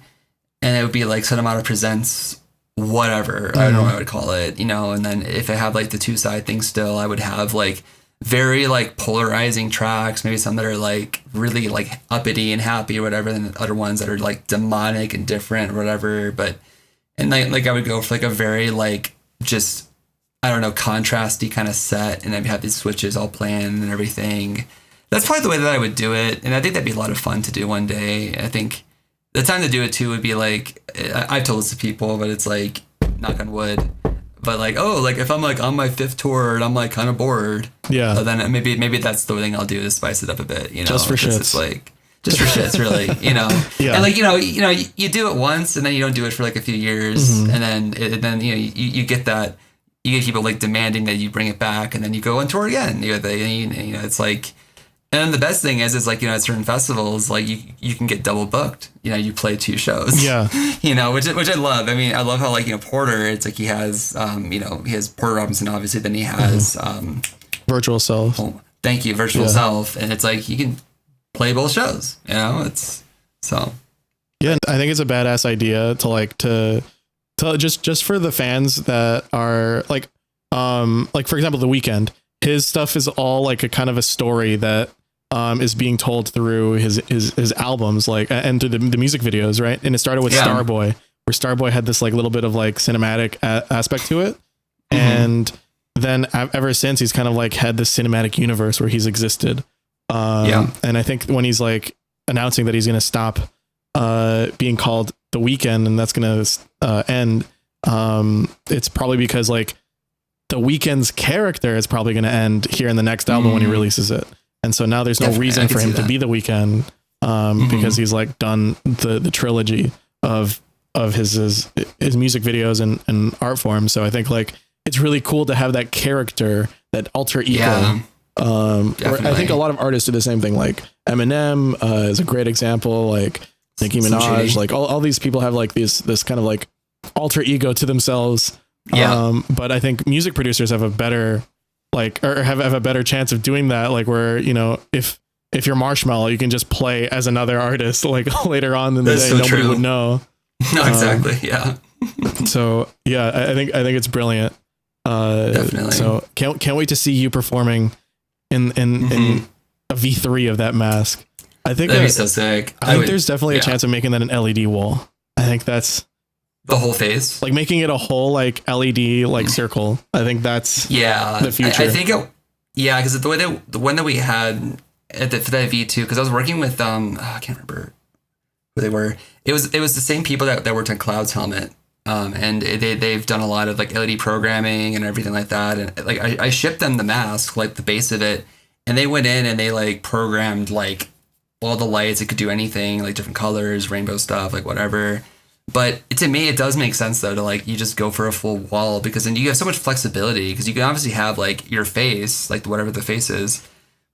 and it would be like Synymata Presents whatever. I don't know what I would call it, And then if I have like the 2-side thing still, I would have like very like polarizing tracks, maybe some that are like really like uppity and happy or whatever, and other ones that are like demonic and different or whatever. But and like I would go for like a very like just I don't know contrasty kind of set, and I'd have these switches all playing and everything. That's probably the way that I would do it, and I think that'd be a lot of fun to do one day. I think the time to do it too would be like I've told this to people, but it's like knock on wood. But like, like if I'm like on my 5th tour and I'm like kind of bored, then maybe that's the thing I'll do to spice it up a bit, Just for shits. It's like just for shits, really, And like you do it once and then you don't do it for like a few years, and then you get that you get people like demanding that you bring it back, and then you go on tour again. It's like. And the best thing is like, at certain festivals, like you can get double booked. You play 2 shows. Yeah. Which I love. I mean, I love how like, Porter, it's like he has, he has Porter Robinson, obviously. Then he has Virtual Self. Oh, thank you, Virtual Self. And it's like you can play both shows. It's so. Yeah, I think it's a badass idea to like to just for the fans that are like for example, The Weeknd. His stuff is all like a kind of a story that is being told through his albums, like, and through the music videos, right? And it started with Starboy, where Starboy had this like little bit of like cinematic aspect to it, and then ever since he's kind of like had this cinematic universe where he's existed. And I think when he's like announcing that he's going to stop being called The Weeknd and that's going to end, it's probably because like The Weeknd's character is probably going to end here in the next album when he releases it. And so now there's no reason for him to be The Weeknd because he's like done the trilogy of his music videos and art form. So I think like it's really cool to have that character, that alter ego I think a lot of artists do the same thing. Like Eminem is a great example. Like Nicki Minaj, like all these people have like this kind of like alter ego to themselves. Yeah. But I think music producers have a better have a better chance of doing that. Like where, you know, if you're Marshmallow, you can just play as another artist like later on in the day. Nobody would know. No, exactly. Yeah. So yeah, I think it's brilliant. Definitely. So can't wait to see you performing in a V3 of that mask. I think that'd be so sick. I think there's definitely a chance of making that an LED wall. I think that's the whole face, like making it a whole like LED like circle. I think that's the future. I think because the one that we had for that V2, because I was working with I can't remember who they were. It was the same people that worked on Cloud's helmet. And they've done a lot of like LED programming and everything like that. And like I shipped them the mask, like the base of it, and they went in and they like programmed like all the lights. It could do anything, like different colors, rainbow stuff, like whatever. But to me, it does make sense though to like you just go for a full wall, because then you have so much flexibility, because you can obviously have like your face, like whatever the face is,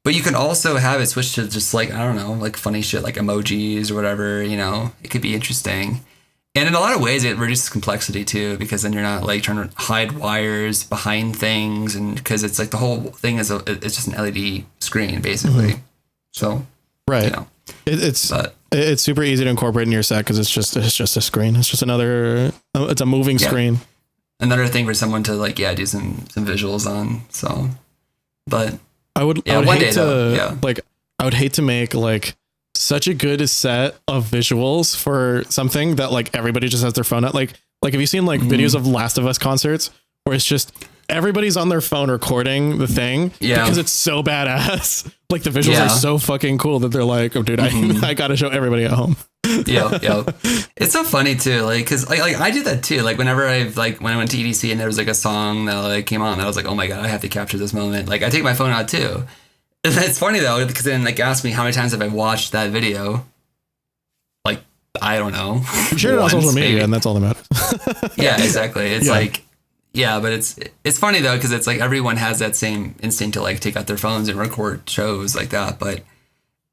but you can also have it switch to just like, I don't know, like funny shit like emojis or whatever, you know. It could be interesting. And in a lot of ways, it reduces complexity too, because then you're not like trying to hide wires behind things, and because it's like the whole thing is it's just an LED screen basically. Mm-hmm. So right, you know, it's super easy to incorporate in your set because it's just a screen. It's just it's a moving screen. Another thing for someone to like do some visuals on. So, but I would hate to make like such a good set of visuals for something that like everybody just has their phone at. Like have you seen like videos of Last of Us concerts where it's just everybody's on their phone recording the thing because it's so badass. Like the visuals are so fucking cool that they're like, oh dude, I gotta show everybody at home. yeah. It's so funny too, like because like I do that too. Like whenever when I went to EDC and there was like a song that like came on, I was like, oh my god, I have to capture this moment. Like I take my phone out too. It's funny though, because then like ask me how many times have I watched that video? Like I don't know. You shared it on social media, and that's all that matters. Yeah, exactly. It's like but it's funny though, because it's like everyone has that same instinct to like take out their phones and record shows like that. But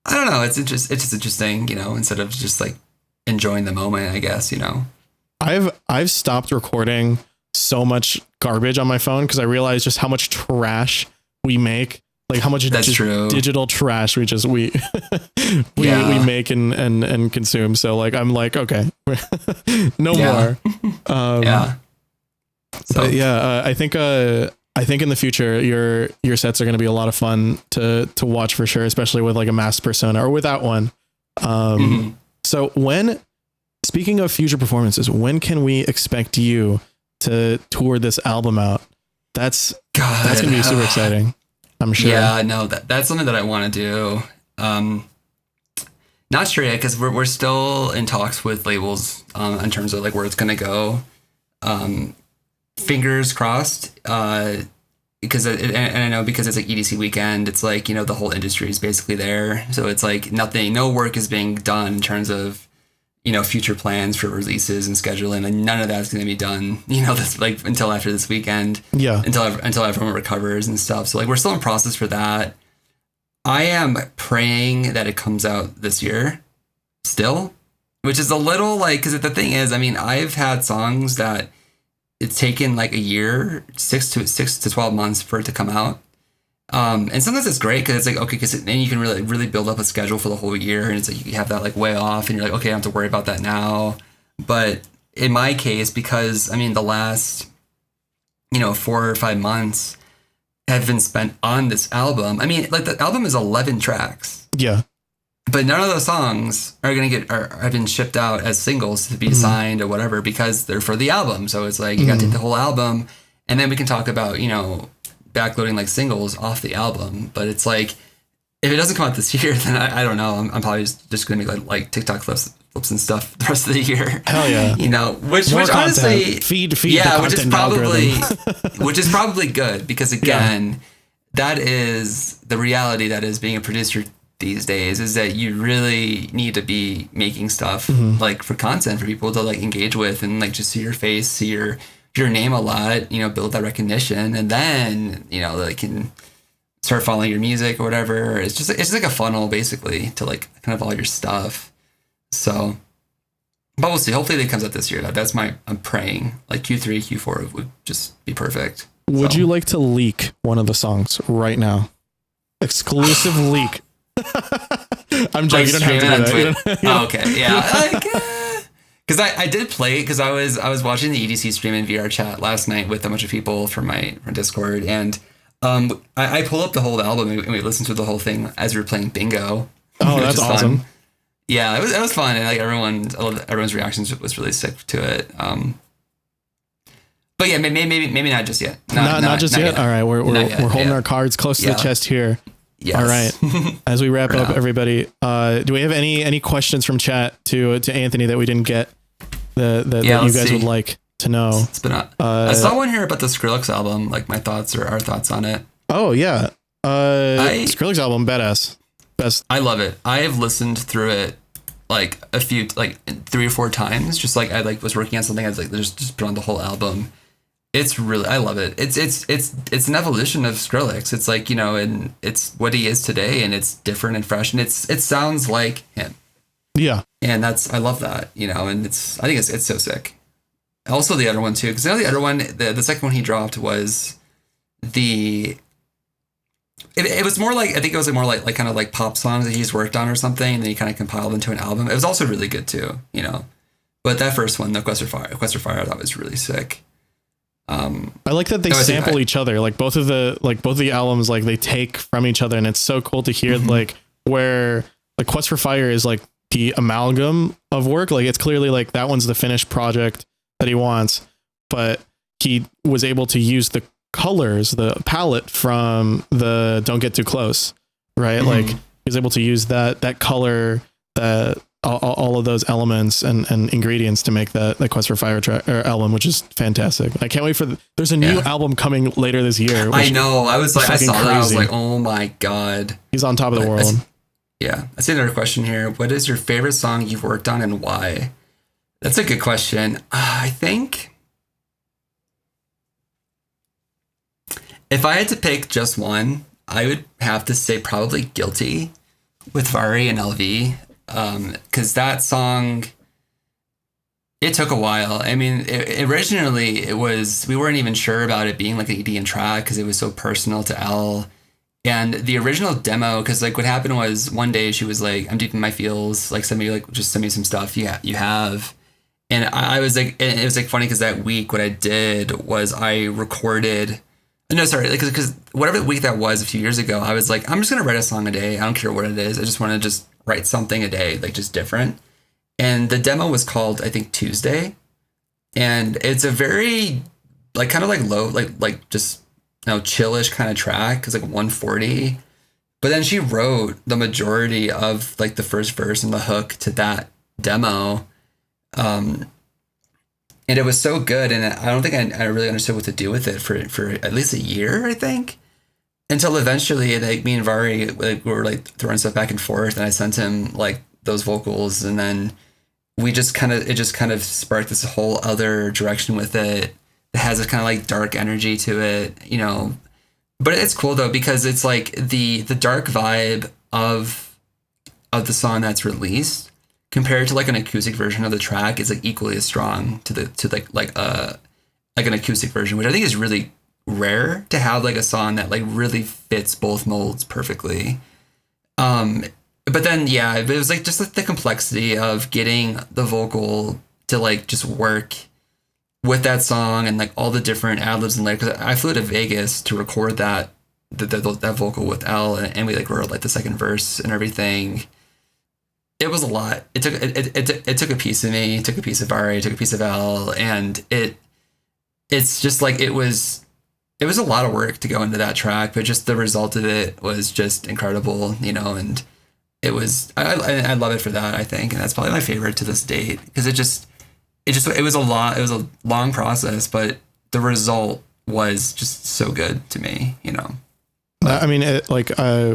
I don't know. It's just interesting, you know, instead of just like enjoying the moment, I guess, you know. I've stopped recording so much garbage on my phone because I realized just how much trash we make. Like how much digital trash we make and consume. So like I'm like, okay, no more. So I think in the future your sets are going to be a lot of fun to watch for sure, especially with like a masked persona or without one. So speaking of future performances, when can we expect you to tour this album out? That's going to be super exciting. I'm sure. Yeah, no, that's something that I want to do. Not sure yet, because we're still in talks with labels in terms of like where it's gonna go. Fingers crossed, because and I know because it's like EDC weekend, it's like, you know, the whole industry is basically there, so it's like no work is being done in terms of, you know, future plans for releases and scheduling, and none of that's going to be done, you know, this like until after this weekend. Yeah. Until everyone recovers and stuff. So like we're still in process for that. I am praying that it comes out this year still, which is a little like, because the thing is, I mean, I've had songs that it's taken like a year, 6 to 12 months for it to come out. And sometimes it's great because it's like, okay, because then you can really build up a schedule for the whole year, and it's like you have that like way off, and you're like, okay, I don't have to worry about that now. But in my case, because I mean the last 4 or 5 months have been spent on this album. I mean, like the album is 11 tracks. Yeah. But none of those songs are have been shipped out as singles to be signed or whatever, because they're for the album. So it's like you got to take the whole album, and then we can talk about, you know, backloading like singles off the album. But it's like, if it doesn't come out this year, then I don't know. I'm probably just going to be like TikTok clips and stuff the rest of the year. Hell yeah. You know, which honestly, feed yeah, which is probably good, because again, that is the reality that is being a producer these days, is that you really need to be making stuff like for content for people to like engage with, and like just see your face, see your name a lot, you know, build that recognition, and then, you know, they can start following your music or whatever. It's just like a funnel basically to like kind of all your stuff. So, but we'll see. Hopefully it comes out this year. I'm praying like Q3, Q4 would just be perfect. Would you like to leak one of the songs right now? Exclusive leak. I'm joking. Like, you don't have to do that. Oh, okay. Yeah. Because I did play because I was watching the EDC stream in VR chat last night with a bunch of people from Discord, and I pulled up the whole album and we listened to the whole thing as we were playing bingo. Oh, that's awesome. Fun. Yeah, it was fun, and like everyone's reactions was really sick to it. But yeah, maybe not just yet. Not just yet. All right, we're holding our cards close to the chest here. Yes. All right. As we wrap up, everybody, do we have any questions from chat to Anthony that we didn't get that you guys would like to know? It's been I saw one here about the Skrillex album, like my thoughts or our thoughts on it. Oh yeah. Skrillex album, badass. Best. I love it. I have listened through it like 3 or 4 times. Just like I was working on something, I was like just put on the whole album. It's really, I love it. It's an evolution of Skrillex. It's like, and it's what he is today, and it's different and fresh, and it sounds like him. Yeah. And I love that, and I think it's so sick. Also the other one too, because the other one, the second one he dropped was it was more like, I think it was more like kind of like pop songs that he's worked on or something, and then he kind of compiled into an album. It was also really good too, but that first one, the Quest for Fire, I thought was really sick. I like that they sample each other, like both of the albums, like they take from each other, and it's so cool to hear like where like Quest for Fire is like the amalgam of work. Like it's clearly like that one's the finished project that he wants, but he was able to use the colors, the palette from the Don't Get Too Close, right? Like he was able to use that color, that all of those elements and ingredients to make that Quest for Fire album, which is fantastic. I can't wait for there's a new album coming later this year. I know. I was like, I saw that. I was like, oh my God. He's on top of the world. I see another question here. What is your favorite song you've worked on and why? That's a good question. I think if I had to pick just one, I would have to say probably Guilty with Favorie and LV. Because that song, it took a while. I mean, originally we weren't even sure about it being like an EDM track because it was so personal to Elle. And the original demo, because like what happened was one day she was like, I'm deep in my feels, like send me some stuff you have. And I was like, and it was like funny because that week what I did was I recorded, because whatever week that was a few years ago, I was like, I'm just going to write a song a day. I don't care what it is. I just want to just write something a day, like just different. And the demo was called, I think, Tuesday. And it's a very like kind of like low, like just chillish kind of track. Cause like 140. But then she wrote the majority of like the first verse and the hook to that demo. And it was so good. And I don't think I really understood what to do with it for at least a year, I think. Until eventually, like me and Favorie, like we were like throwing stuff back and forth, and I sent him like those vocals, and then it just kind of sparked this whole other direction with it. It has a kind of like dark energy to it, But it's cool though because it's like the dark vibe of the song that's released compared to like an acoustic version of the track is like equally as strong to an acoustic version, which I think is really rare to have like a song that like really fits both molds perfectly. But then it was like just like the complexity of getting the vocal to like just work with that song and like all the different ad-libs and lyrics. I flew to Vegas to record that vocal with Elle, and we like wrote like the second verse and everything. It was a lot. It took a piece of me, it took a piece of Favorie, it took a piece of Elle, and it's just like it was a lot of work to go into that track, but just the result of it was just incredible, and it was, I love it for that, I think. And that's probably my favorite to this date because it was a long process, but the result was just so good to me, I mean,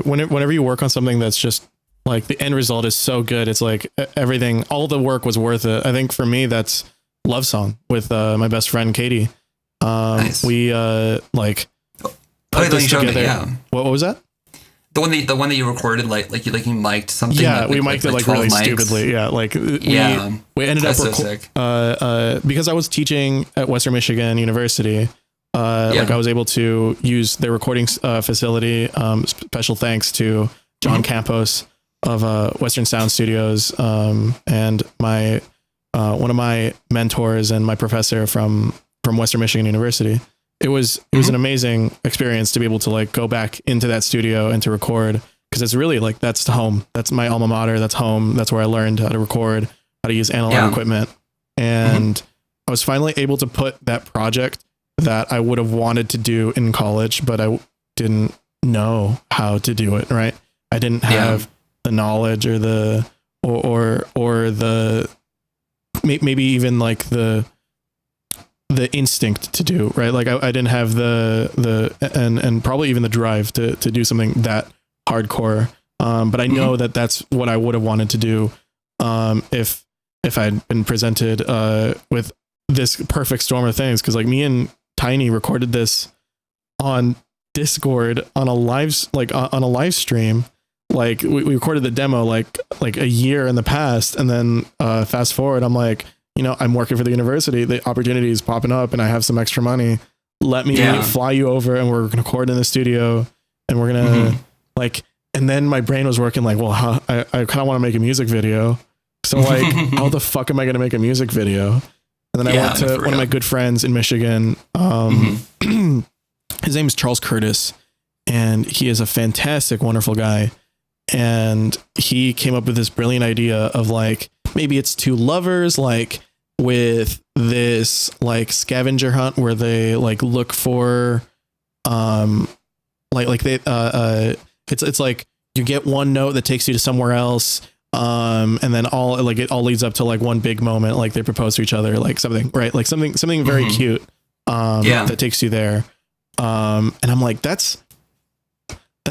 whenever you work on something that's just like the end result is so good, it's like everything, all the work was worth it. I think for me, that's Love Song with my best friend, Katie. Nice. We put this showed me, together. yeah. What was that? The one that you recorded, like you mic'd something. Yeah, we mic'd it like really mics. Stupidly. Yeah, like we ended up because I was teaching at Western Michigan University. Like I was able to use their recording facility. Special thanks to John Campos of Western Sound Studios, and my one of my mentors and my professor from Western Michigan University. It was an amazing experience to be able to like go back into that studio and to record, because it's really like that's home. That's my alma mater. That's home. That's where I learned how to record, how to use analog equipment. And I was finally able to put that project that I would have wanted to do in college, but I didn't know how to do it. Right. I didn't have the knowledge or the maybe even like the instinct to do, right? Like I didn't have and probably even the drive to do something that hardcore. But I know that that's what I would have wanted to do. If I'd been presented, with this perfect storm of things. 'Cause like me and Tiny recorded this on Discord on a live stream. Like we recorded the demo like a year in the past. And then, fast forward, I'm like, I'm working for the university. The opportunity is popping up and I have some extra money. Let me fly you over and we're going to record in the studio and we're going to and then my brain was working like, well, I kind of want to make a music video. So like, how the fuck am I going to make a music video? And then I went to one of my good friends in Michigan. His name is Charles Curtis and he is a fantastic, wonderful guy. And he came up with this brilliant idea of like, maybe it's two lovers, like with this like scavenger hunt where they like look for, it's like you get one note that takes you to somewhere else. And then it all leads up to like one big moment, like they propose to each other, like something, right? Like something very cute, that takes you there. And I'm like, that's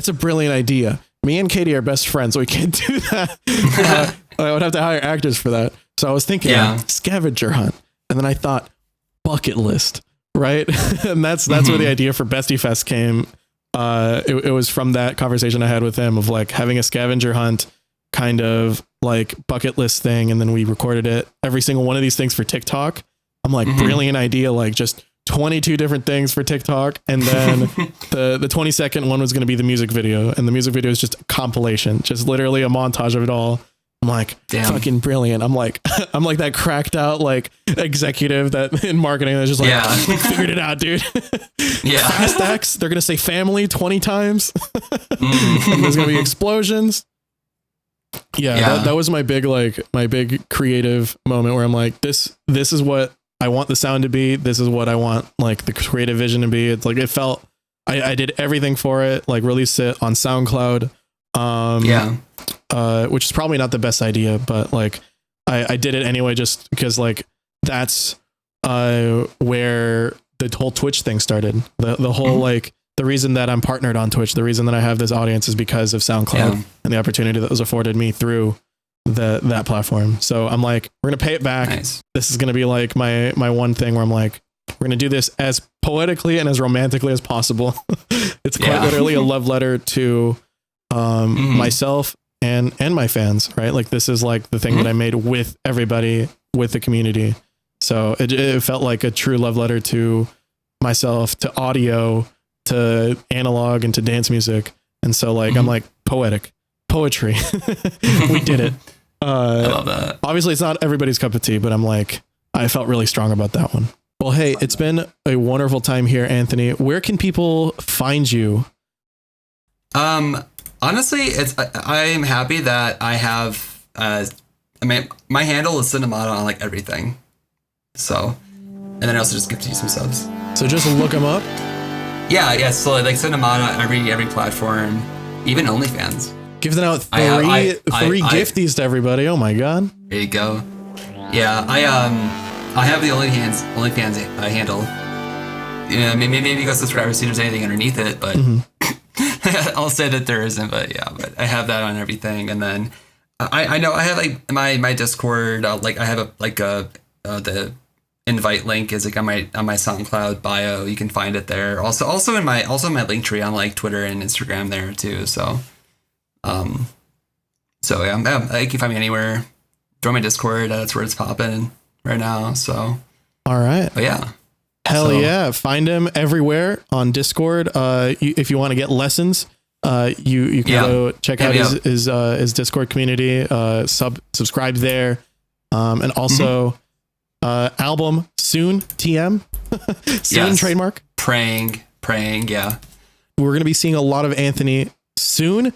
a brilliant idea. Me and Katie are best friends, so we can't do that. I would have to hire actors for that. So I was thinking scavenger hunt. And then I thought bucket list, right? And that's where the idea for Bestie Fest came. It was from that conversation I had with him of like having a scavenger hunt kind of like bucket list thing. And then we recorded it, every single one of these things for TikTok. I'm like, brilliant idea. Like just 22 different things for TikTok. And then the 20-second one was going to be the music video. And the music video is just a compilation, just literally a montage of it all. I'm like, fucking brilliant. I'm like that cracked out, like executive that in marketing that's just like, figured it out, dude. Fast X. They're going to say family 20 times. And there's going to be explosions. That was my big creative moment where I'm like, this is what I want the sound to be. This is what I want like the creative vision to be. It's like, it felt, I did everything for it, like released it on SoundCloud. Which is probably not the best idea, but like I did it anyway, just because like that's where the whole Twitch thing started. The whole like the reason that I'm partnered on Twitch, the reason that I have this audience is because of SoundCloud and the opportunity that was afforded me through that platform. So I'm like, we're gonna pay it back. Nice. This is gonna be like my one thing where I'm like, we're gonna do this as poetically and as romantically as possible. It's quite literally a love letter to myself and my fans, right? Like this is like the thing that I made with everybody, with the community. So it felt like a true love letter to myself, to audio, to analog, and to dance music. And so like I'm like poetry. We did it. I love that. Obviously it's not everybody's cup of tea, but I'm like, I felt really strong about that one. Well, hey, it's been a wonderful time here, Anthony. Where can people find you? Honestly, I'm happy that I have, my handle is Synymata on like everything. So, and then I also just give you some subs. So just look them up. Yeah. So like Synymata on every platform, even OnlyFans. Giving out three gifties to everybody. Oh my God. There you go. Yeah. I have the OnlyFans handle. Yeah. Maybe go subscribe, see if there's anything underneath it, but I'll say that there isn't, but I have that on everything. And then I know I have like my Discord, like I have the invite link is like on my SoundCloud bio. You can find it there. Also in my link tree on like Twitter and Instagram there too. So, yeah, you can find me anywhere. Join my Discord. That's where it's popping right now. So, all right. But yeah. Hell yeah. Find him everywhere on Discord. If you want to get lessons, you can go check out his Discord community, subscribe there. And also, album soon, TM, soon, trademark. Praying. Yeah. We're going to be seeing a lot of Anthony soon,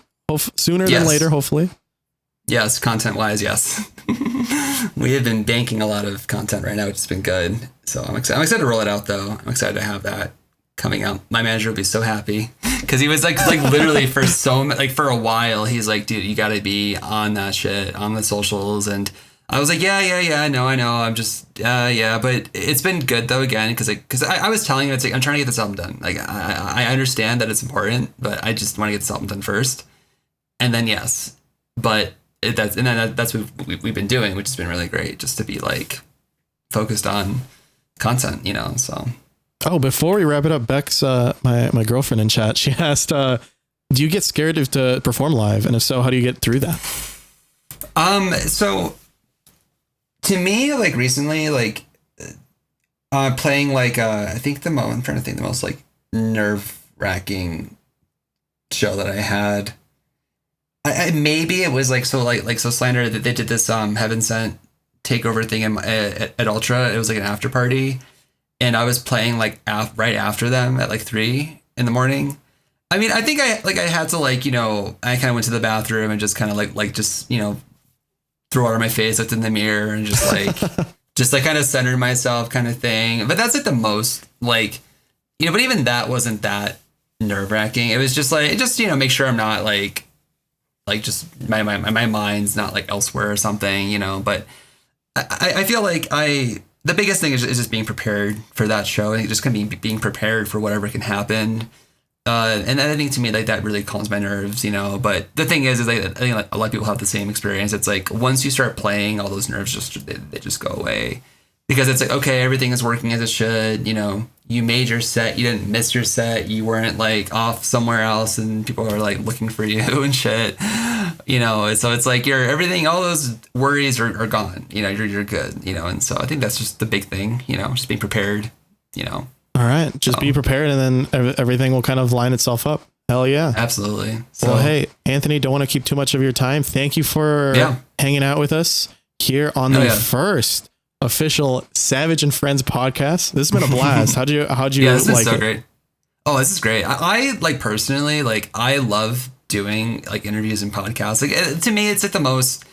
sooner than later, hopefully. Yes. Content wise. Yes. We have been banking a lot of content right now, which has been good. So I'm excited to roll it out though. I'm excited to have that coming out. My manager will be so happy because he was like literally for for a while, he's like, dude, you got to be on that shit on the socials. And I was like, yeah, I know. I'm just, but it's been good though, again, because I was telling you, it's like, I'm trying to get this album done. Like, I understand that it's important, but I just want to get this album done first. And then, that's what we've been doing, which has been really great, just to be like focused on content, so. Oh, before we wrap it up, Beck's, my girlfriend in chat, she asked, do you get scared to perform live? And if so, how do you get through that? So to me, like recently, like playing like I'm trying to think the most like nerve-wracking show that I had. I maybe it was like so Slander that they did this Heaven Sent takeover thing at Ultra. It was like an after party, and I was playing like right after them at like 3 a.m. I mean, I think I had to I kind of went to the bathroom and just kind of like throw water on my face, looked in the mirror, and just kind of centered myself, kind of thing. But that's like the most but even that wasn't that nerve wracking. It was just make sure I'm not like just my mind's not like elsewhere or something, But I feel like the biggest thing is just being prepared for that show, and just kind of being prepared for whatever can happen. And I think to me, like, that really calms my nerves, But the thing is I think like, a lot of people have the same experience. It's like once you start playing, all those nerves they just go away, because it's like, okay, everything is working as it should. You made your set, you didn't miss your set, you weren't like off somewhere else, and people are like looking for you and shit. So it's like everything, all those worries are gone. You're good. And so I think that's just the big thing. Just being prepared. All right, just be prepared, and then everything will kind of line itself up. Hell yeah. Absolutely. So, well, hey, Anthony, don't want to keep too much of your time. Thank you for hanging out with us here on the first official Savage and Friends podcast. This has been a blast. How'd you this like so it? Great. Oh, this is great. I like personally, like, I love doing like interviews and podcasts. Like, to me, it's like the most,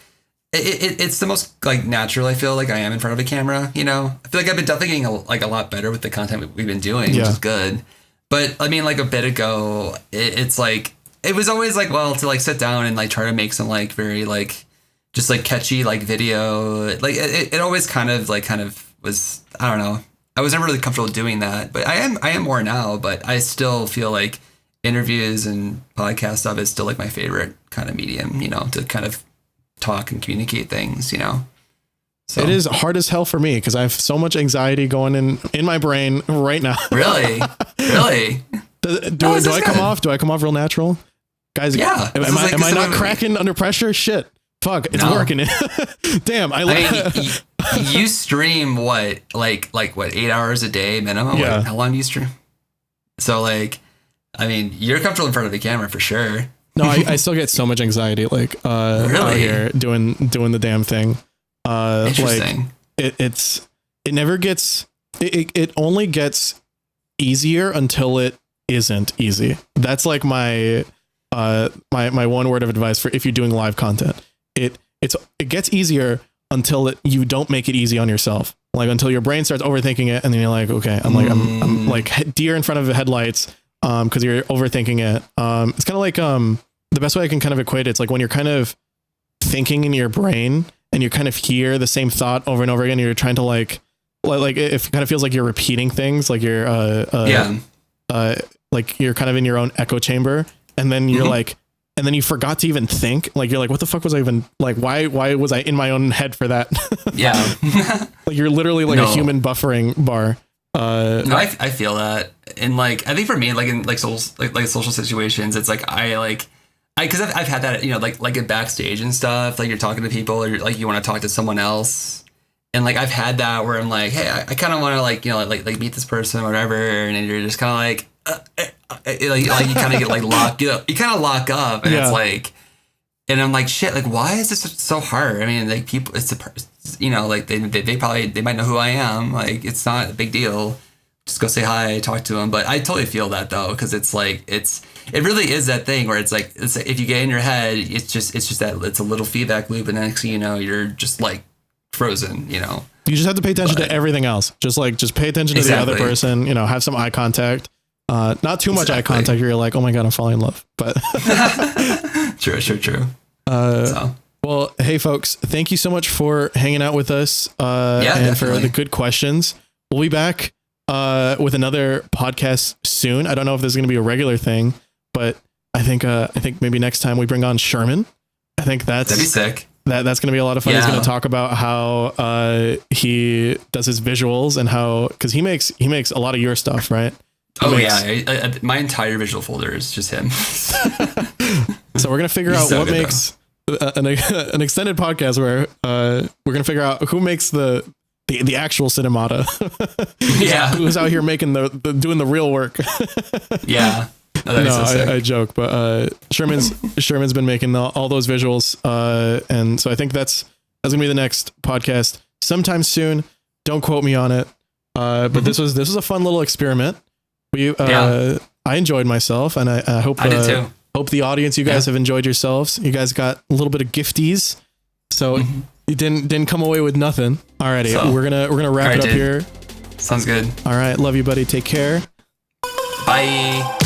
it's the most like natural I feel like I am in front of a camera. I feel like I've been definitely getting a lot better with the content we've been doing, which is good. But I mean, like a bit ago, it's like, it was always like, well, to like sit down and like try to make some like very like just like catchy like video. Like it always kind of was, I don't know. I was never really comfortable doing that, but I am more now. But I still feel like interviews and podcast stuff is still like my favorite kind of medium, to kind of talk and communicate things, So. It is hard as hell for me because I have so much anxiety going in my brain right now. Really? Do I come off? Do I come off real natural? Guys, yeah. Am I not cracking under pressure? Shit. Fuck, it's working. Damn, I mean, you stream what, like what, 8 hours a day minimum? Yeah. Like, how long do you stream? So like, I mean, you're comfortable in front of the camera for sure. No, I still get so much anxiety, like really? out here doing the damn thing. Interesting. Like it only gets easier until it isn't easy. That's like my one word of advice for if you're doing live content. It gets easier until you don't make it easy on yourself. Like until your brain starts overthinking it, and then you're like, okay, I'm like deer in front of the headlights, because you're overthinking it. It's kind of like the best way I can kind of equate it, it's like when you're kind of thinking in your brain and you kind of hear the same thought over and over again, and you're trying to like it kind of feels like you're repeating things, like you're like you're kind of in your own echo chamber, and then you're like, and then you forgot to even think. Like you're like, what the fuck was I even like? Why was I in my own head for that? Yeah. Like you're literally like a human buffering bar. No, I feel that, and like I think for me, like in like social situations, it's like because I've had that, you know, like at backstage and stuff, like you're talking to people or like you want to talk to someone else, and like I've had that where I'm like, hey, I kind of want to like, you know, like meet this person or whatever, and then you're just kind of like you kind of get like locked, you kind of lock up, and it's like, and I'm like, shit, like why is this so hard? I mean, like people, you know, like they might know who I am, like it's not a big deal. Just go say hi, talk to them. But I totally feel that though, because it's like it really is that thing where it's like if you get in your head, it's just that it's a little feedback loop, and the next thing you know, you're just like frozen. You know, you just have to pay attention to everything else. Just pay attention to the other person. You know, have some eye contact. Not too much eye contact. You're like, oh my god, I'm falling in love. But true. Well, hey folks, thank you so much for hanging out with us. And definitely. For the good questions. We'll be back with another podcast soon. I don't know if this is going to be a regular thing, but I think maybe next time we bring on Sherman. I think that'd be sick. That's going to be a lot of fun. Yeah. He's going to talk about how he does his visuals and how, because he makes a lot of your stuff, right? My entire visual folder is just him. So we're going to figure out what makes an extended podcast where we're going to figure out who makes the actual Synymata. Yeah. Who's out here making doing the real work. Yeah. I joke, but Sherman's been making all those visuals, and so I think that's gonna be the next podcast sometime soon. Don't quote me on it, but this was a fun little experiment. I enjoyed myself, and I hope I did too. Hope the audience, you guys have enjoyed yourselves. You guys got a little bit of gifties, so you didn't come away with nothing. Alrighty, so, we're gonna wrap it up here. Sounds good. All right, love you, buddy. Take care. Bye.